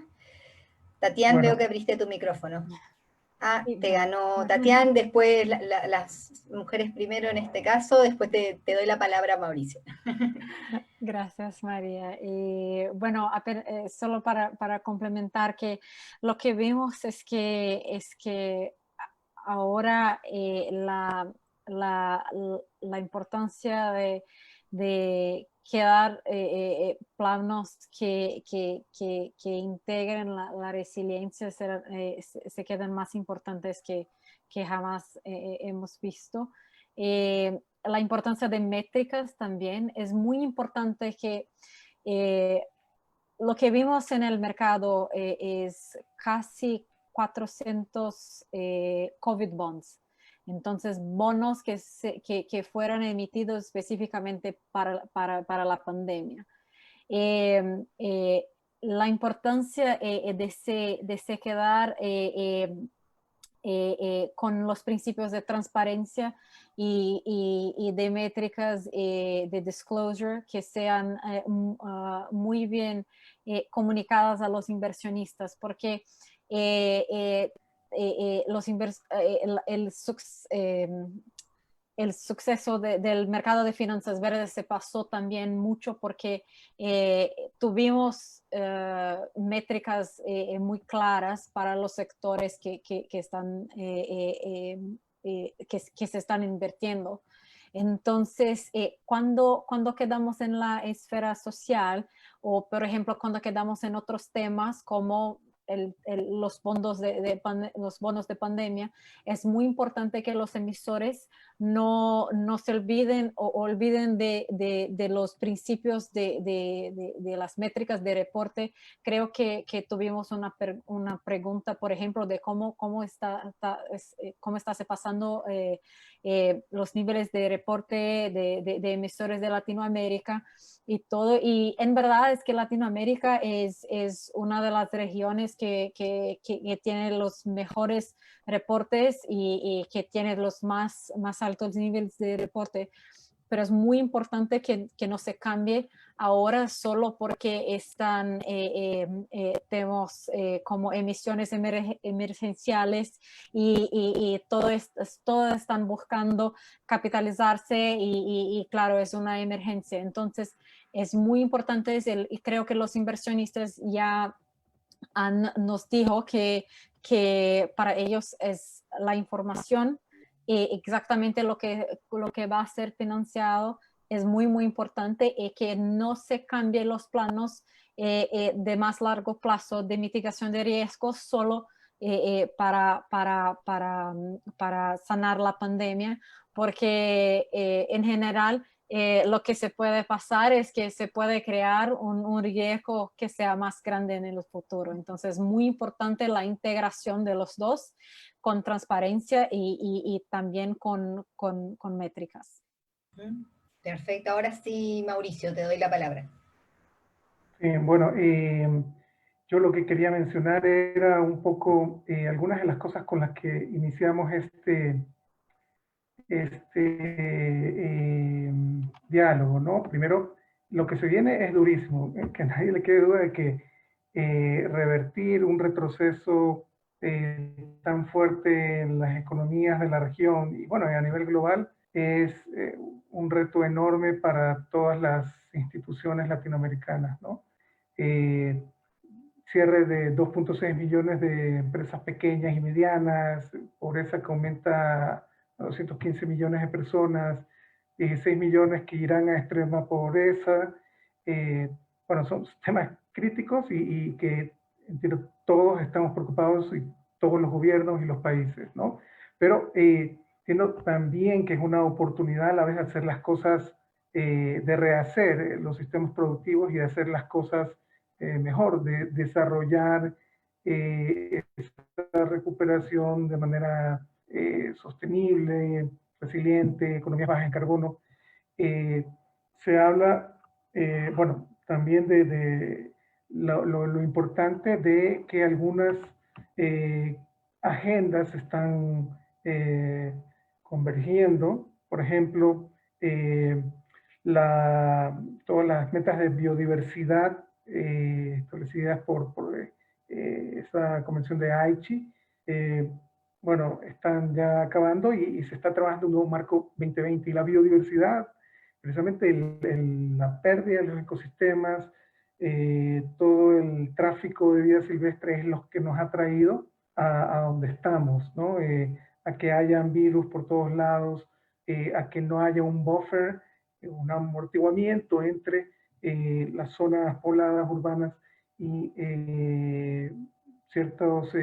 Tatiana, Bueno. veo que abriste tu micrófono. Ah, Sí, te ganó bueno. Tatiana, después las mujeres primero en este caso, después te doy la palabra a Mauricio. Gracias, María. Y bueno, solo para complementar que lo que vemos es que ahora la importancia de crear planos que integren la resiliencia se quedan más importantes que jamás hemos visto. La importancia de métricas también es muy importante que lo que vimos en el mercado es casi 400 COVID bonds. Entonces, bonos que fueran emitidos específicamente para la pandemia. La importancia de se quedar con los principios de transparencia y de métricas de disclosure que sean muy bien comunicadas a los inversionistas, porque el suceso del mercado de finanzas verdes se pasó también mucho porque tuvimos métricas muy claras para los sectores que se están invirtiendo. Entonces, cuando quedamos en la esfera social o, por ejemplo, cuando quedamos en otros temas como los bonos de pandemia, es muy importante que los emisores no se olviden o olviden de los principios de las métricas de reporte. Creo que tuvimos una pregunta, por ejemplo, de cómo está se pasando los niveles de reporte de emisores de Latinoamérica y todo. Y en verdad es que Latinoamérica es una de las regiones que tiene los mejores reportes y que tiene los más altos niveles de reporte. Pero es muy importante que no se cambie ahora solo porque tenemos como emisiones emergenciales y todos están buscando capitalizarse y claro, es una emergencia. Entonces, es muy importante y creo que los inversionistas ya nos dijo que para ellos es la información exactamente lo que va a ser financiado es muy, muy importante y que no se cambien los planos de más largo plazo de mitigación de riesgos solo para sanar la pandemia, porque en general lo que se puede pasar es que se puede crear un riesgo que sea más grande en el futuro. Entonces, es muy importante la integración de los dos con transparencia y también con métricas. Perfecto, ahora sí, Mauricio, te doy la palabra. Bueno, yo lo que quería mencionar era un poco algunas de las cosas con las que iniciamos este diálogo, ¿no? Primero, lo que se viene es durísimo, que a nadie le quede duda de que revertir un retroceso tan fuerte en las economías de la región y bueno, a nivel global es un reto enorme para todas las instituciones latinoamericanas, ¿no? Cierre de 2.6 millones de empresas pequeñas y medianas, pobreza que aumenta a 215 millones de personas, 16 millones que irán a extrema pobreza. Bueno, son temas críticos y que entiendo, todos estamos preocupados, y todos los gobiernos y los países, ¿no? Pero entiendo también que es una oportunidad a la vez de hacer las cosas, de rehacer los sistemas productivos y de hacer las cosas mejor, de desarrollar esta recuperación de manera sostenible, resiliente, economías bajas en carbono. Se habla, bueno, también de lo importante de que algunas agendas están convergiendo, por ejemplo, todas las metas de biodiversidad establecidas por esa convención de Aichi, bueno, están ya acabando y se está trabajando un nuevo marco 2020. Y la biodiversidad, precisamente la pérdida de los ecosistemas, todo el tráfico de vida silvestre es lo que nos ha traído a donde estamos, ¿no? A que hayan virus por todos lados, a que no haya un buffer, un amortiguamiento entre las zonas pobladas urbanas y ciertos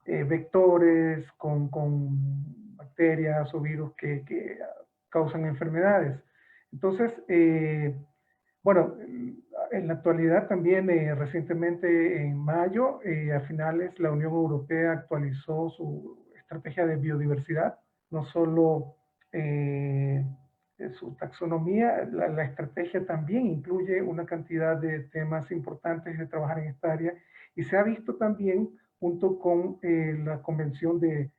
vectores con bacterias o virus que causan enfermedades. Entonces, bueno, en la actualidad también recientemente en mayo, a finales, la Unión Europea actualizó su estrategia de biodiversidad, no solo su taxonomía, la estrategia también incluye una cantidad de temas importantes de trabajar en esta área, y se ha visto también junto con la Convención de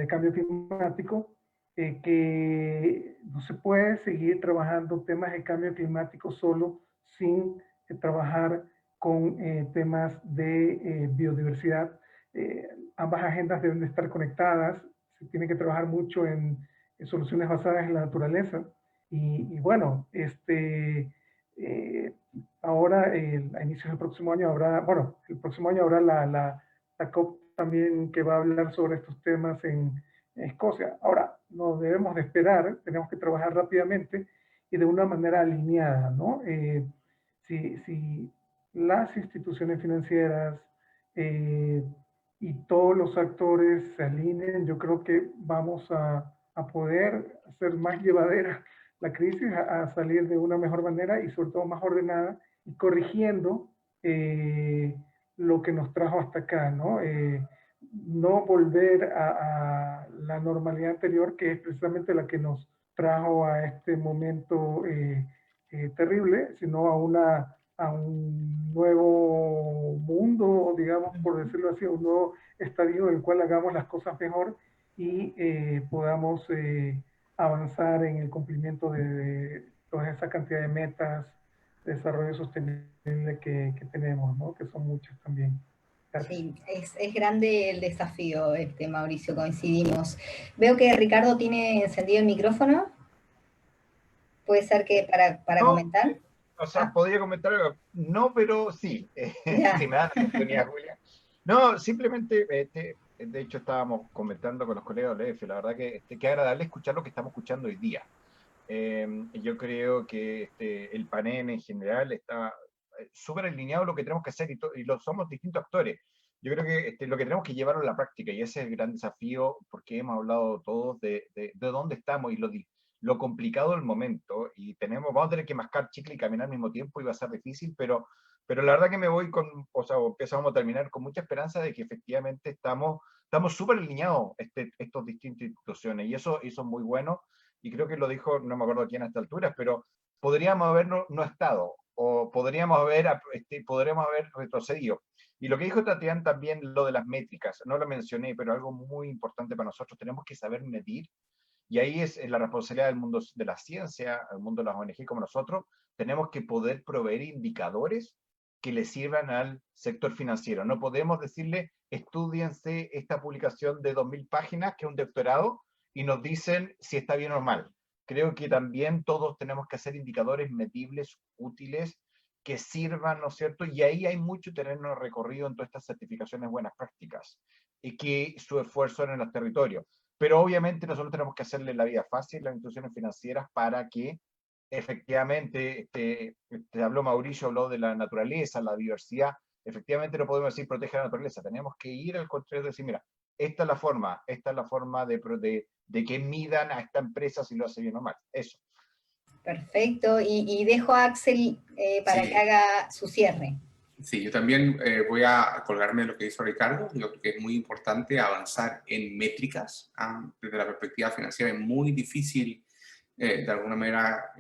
Cambio Climático, que no se puede seguir trabajando temas de cambio climático solo sin trabajar con temas de biodiversidad. Ambas agendas deben de estar conectadas, se tiene que trabajar mucho en soluciones basadas en la naturaleza. Y bueno, ahora a inicios del próximo año habrá, bueno, el próximo año habrá la COP también, que va a hablar sobre estos temas en Escocia. Ahora, no debemos de esperar, tenemos que trabajar rápidamente y de una manera alineada, ¿no? Si las instituciones financieras y todos los actores se alineen, yo creo que vamos a poder hacer más llevadera la crisis, a salir de una mejor manera y sobre todo más ordenada y corrigiendo lo que nos trajo hasta acá, ¿no? No volver a la normalidad anterior, que es precisamente la que nos trajo a este momento terrible, sino a un nuevo mundo, digamos, por decirlo así, un nuevo estadio en el cual hagamos las cosas mejor y podamos avanzar en el cumplimiento de toda esa cantidad de metas de desarrollo sostenible que tenemos, ¿no? Que son muchas también. Sí, es grande el desafío, Mauricio, coincidimos. Veo que Ricardo tiene encendido el micrófono. ¿Puede ser que para no, comentar? O sea, podría comentar algo. No, pero sí. Si me dan la oportunidad, Julia. No, simplemente, de hecho, estábamos comentando con los colegas de la EF, la verdad que qué agradable escuchar lo que estamos escuchando hoy día. Yo creo que el panel en general está súper alineado a lo que tenemos que hacer y lo somos distintos actores. Yo creo que lo que tenemos que llevarlo a la práctica, y ese es el gran desafío, porque hemos hablado todos de dónde estamos y lo complicado del momento, y vamos a tener que mascar chicle y caminar al mismo tiempo, y va a ser difícil, pero la verdad que me voy empezamos a terminar con mucha esperanza de que efectivamente estamos estamos súper alineados estos distintas instituciones, y eso es muy bueno, y creo que lo dijo, no me acuerdo quién a esta altura, pero podríamos haber no estado, o podríamos haber retrocedido. Y lo que dijo Tatiana también, lo de las métricas, no lo mencioné, pero algo muy importante para nosotros, tenemos que saber medir, y ahí es la responsabilidad del mundo de la ciencia, el mundo de las ONG como nosotros, tenemos que poder proveer indicadores que le sirvan al sector financiero. No podemos decirle, estudiense esta publicación de 2000 páginas, que es un doctorado, y nos dicen si está bien o mal. Creo que también todos tenemos que hacer indicadores medibles, útiles, que sirvan, ¿no es cierto? Y ahí hay mucho terreno recorrido en todas estas certificaciones buenas prácticas, y que su esfuerzo en los territorios. Pero obviamente nosotros tenemos que hacerle la vida fácil a las instituciones financieras para que efectivamente, habló Mauricio, habló de la naturaleza, la diversidad. Efectivamente no podemos decir protege la naturaleza, tenemos que ir al contrario y decir, mira, esta es la forma de que midan a esta empresa si lo hace bien o mal. Eso. Perfecto, y dejo a Axel para Sí. que haga su cierre. Sí, yo también voy a colgarme de lo que hizo Ricardo. Yo creo que es muy importante avanzar en métricas. Desde la perspectiva financiera es muy difícil, de alguna manera,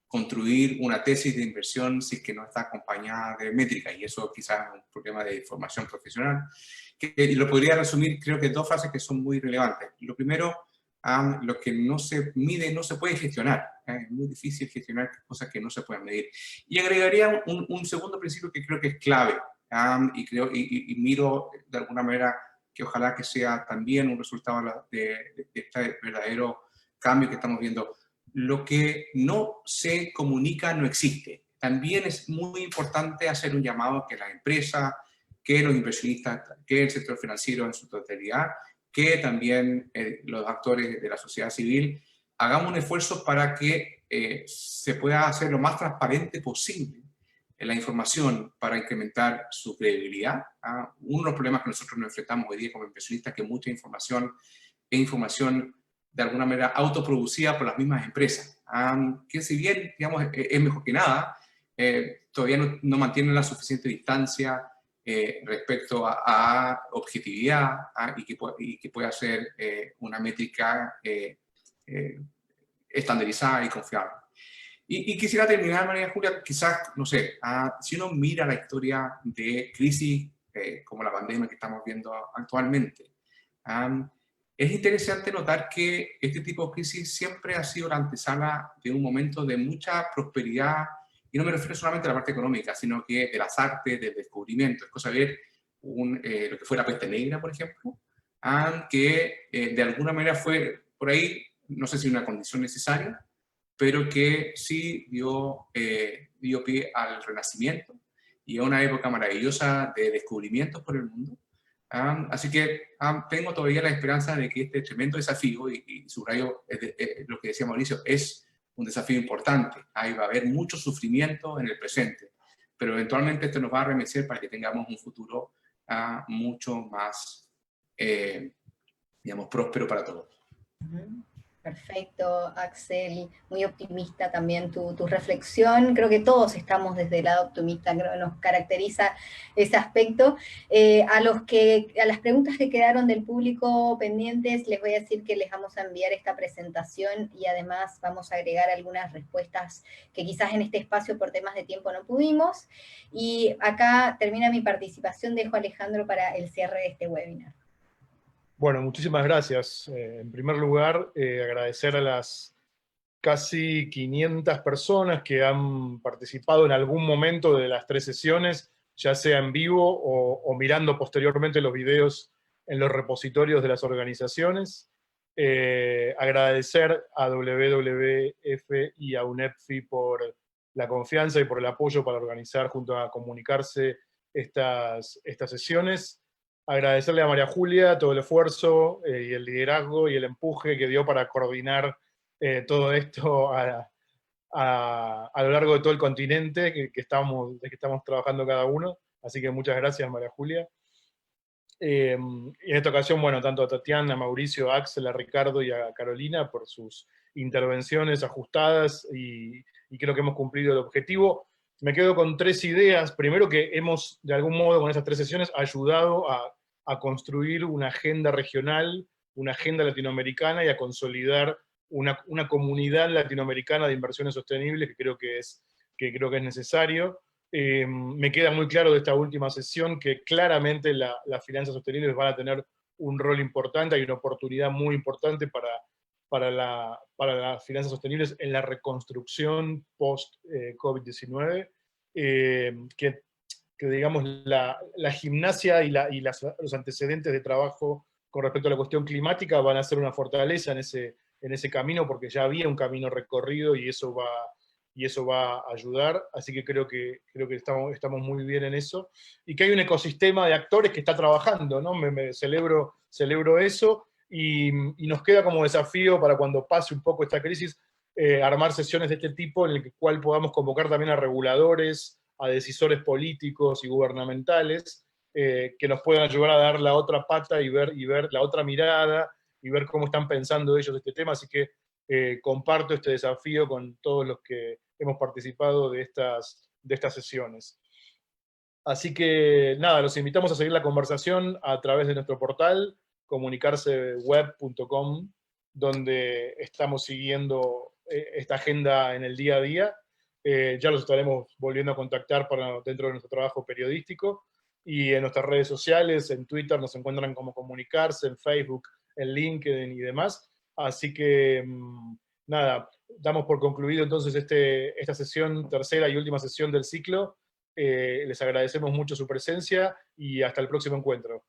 construir una tesis de inversión si es que no está acompañada de métricas. Y eso quizás es un problema de formación profesional. Y lo podría resumir, creo que dos frases que son muy relevantes. Lo primero, lo que no se mide no se puede gestionar. Es muy difícil gestionar cosas que no se pueden medir. Y agregaría un segundo principio que creo que es clave, y miro de alguna manera que ojalá que sea también un resultado de este verdadero cambio que estamos viendo. Lo que no se comunica no existe. También es muy importante hacer un llamado a que las empresas, que los inversionistas, que el sector financiero en su totalidad, que también los actores de la sociedad civil, hagamos un esfuerzo para que se pueda hacer lo más transparente posible en la información para incrementar su credibilidad. Uno de los problemas que nosotros nos enfrentamos hoy día como inversionistas es que mucha información es información de alguna manera autoproducida por las mismas empresas, que si bien, digamos, es mejor que nada, todavía no mantienen la suficiente distancia respecto a objetividad, y que pueda ser una métrica estandarizada y confiable. Y quisiera terminar, María Julia, quizás, no sé, si uno mira la historia de crisis como la pandemia que estamos viendo actualmente, es interesante notar que este tipo de crisis siempre ha sido la antesala de un momento de mucha prosperidad, y no me refiero solamente a la parte económica, sino que de las artes, del descubrimiento. Es cosa de ver lo que fue la peste negra, por ejemplo, que de alguna manera fue por ahí, no sé si una condición necesaria, pero que sí dio pie al Renacimiento y a una época maravillosa de descubrimientos por el mundo. Así que tengo todavía la esperanza de que este tremendo desafío, y subrayo lo que decía Mauricio, es un desafío importante. Ahí va a haber mucho sufrimiento en el presente, pero eventualmente esto nos va a remecer para que tengamos un futuro mucho más, digamos, próspero para todos. Perfecto, Axel, muy optimista también tu reflexión. Creo que todos estamos desde el lado optimista, creo que nos caracteriza ese aspecto. A las preguntas que quedaron del público pendientes, les voy a decir que les vamos a enviar esta presentación, y además vamos a agregar algunas respuestas que quizás en este espacio por temas de tiempo no pudimos. Y acá termina mi participación, dejo a Alejandro para el cierre de este webinar. Bueno, muchísimas gracias. En primer lugar, agradecer a las casi 500 personas que han participado en algún momento de las 3 sesiones, ya sea en vivo o mirando posteriormente los videos en los repositorios de las organizaciones. Agradecer a WWF y a UNEPFI por la confianza y por el apoyo para organizar junto a Comunicarse estas sesiones. Agradecerle a María Julia todo el esfuerzo y el liderazgo y el empuje que dio para coordinar todo esto a lo largo de todo el continente que estamos trabajando cada uno. Así que muchas gracias, María Julia. Y en esta ocasión, bueno, tanto a Tatiana, a Mauricio, a Axel, a Ricardo y a Carolina por sus intervenciones ajustadas, y creo que hemos cumplido el objetivo. Me quedo con 3 ideas. Primero, que hemos, de algún modo, con esas 3 sesiones, ayudado a a construir una agenda regional, una agenda latinoamericana y a consolidar una comunidad latinoamericana de inversiones sostenibles que creo que es necesario. Me queda muy claro de esta última sesión que claramente las finanzas sostenibles van a tener un rol importante, hay una oportunidad muy importante para las finanzas sostenibles en la reconstrucción post-COVID-19, que digamos la gimnasia y los antecedentes de trabajo con respecto a la cuestión climática van a ser una fortaleza en ese camino, porque ya había un camino recorrido y eso va a ayudar, así que creo que estamos muy bien en eso, y que hay un ecosistema de actores que está trabajando, ¿no? Celebro eso, y nos queda como desafío para cuando pase un poco esta crisis, armar sesiones de este tipo en el cual podamos convocar también a reguladores, a decisores políticos y gubernamentales, que nos puedan ayudar a dar la otra pata y ver la otra mirada, y ver cómo están pensando ellos este tema, así que comparto este desafío con todos los que hemos participado de estas sesiones. Así que nada, los invitamos a seguir la conversación a través de nuestro portal, comunicarseweb.com, donde estamos siguiendo esta agenda en el día a día. Ya los estaremos volviendo a contactar dentro de nuestro trabajo periodístico, y en nuestras redes sociales, en Twitter nos encuentran como Comunicarse, en Facebook, en LinkedIn y demás. Así que, nada, damos por concluido entonces esta sesión, tercera y última sesión del ciclo. Les agradecemos mucho su presencia y hasta el próximo encuentro.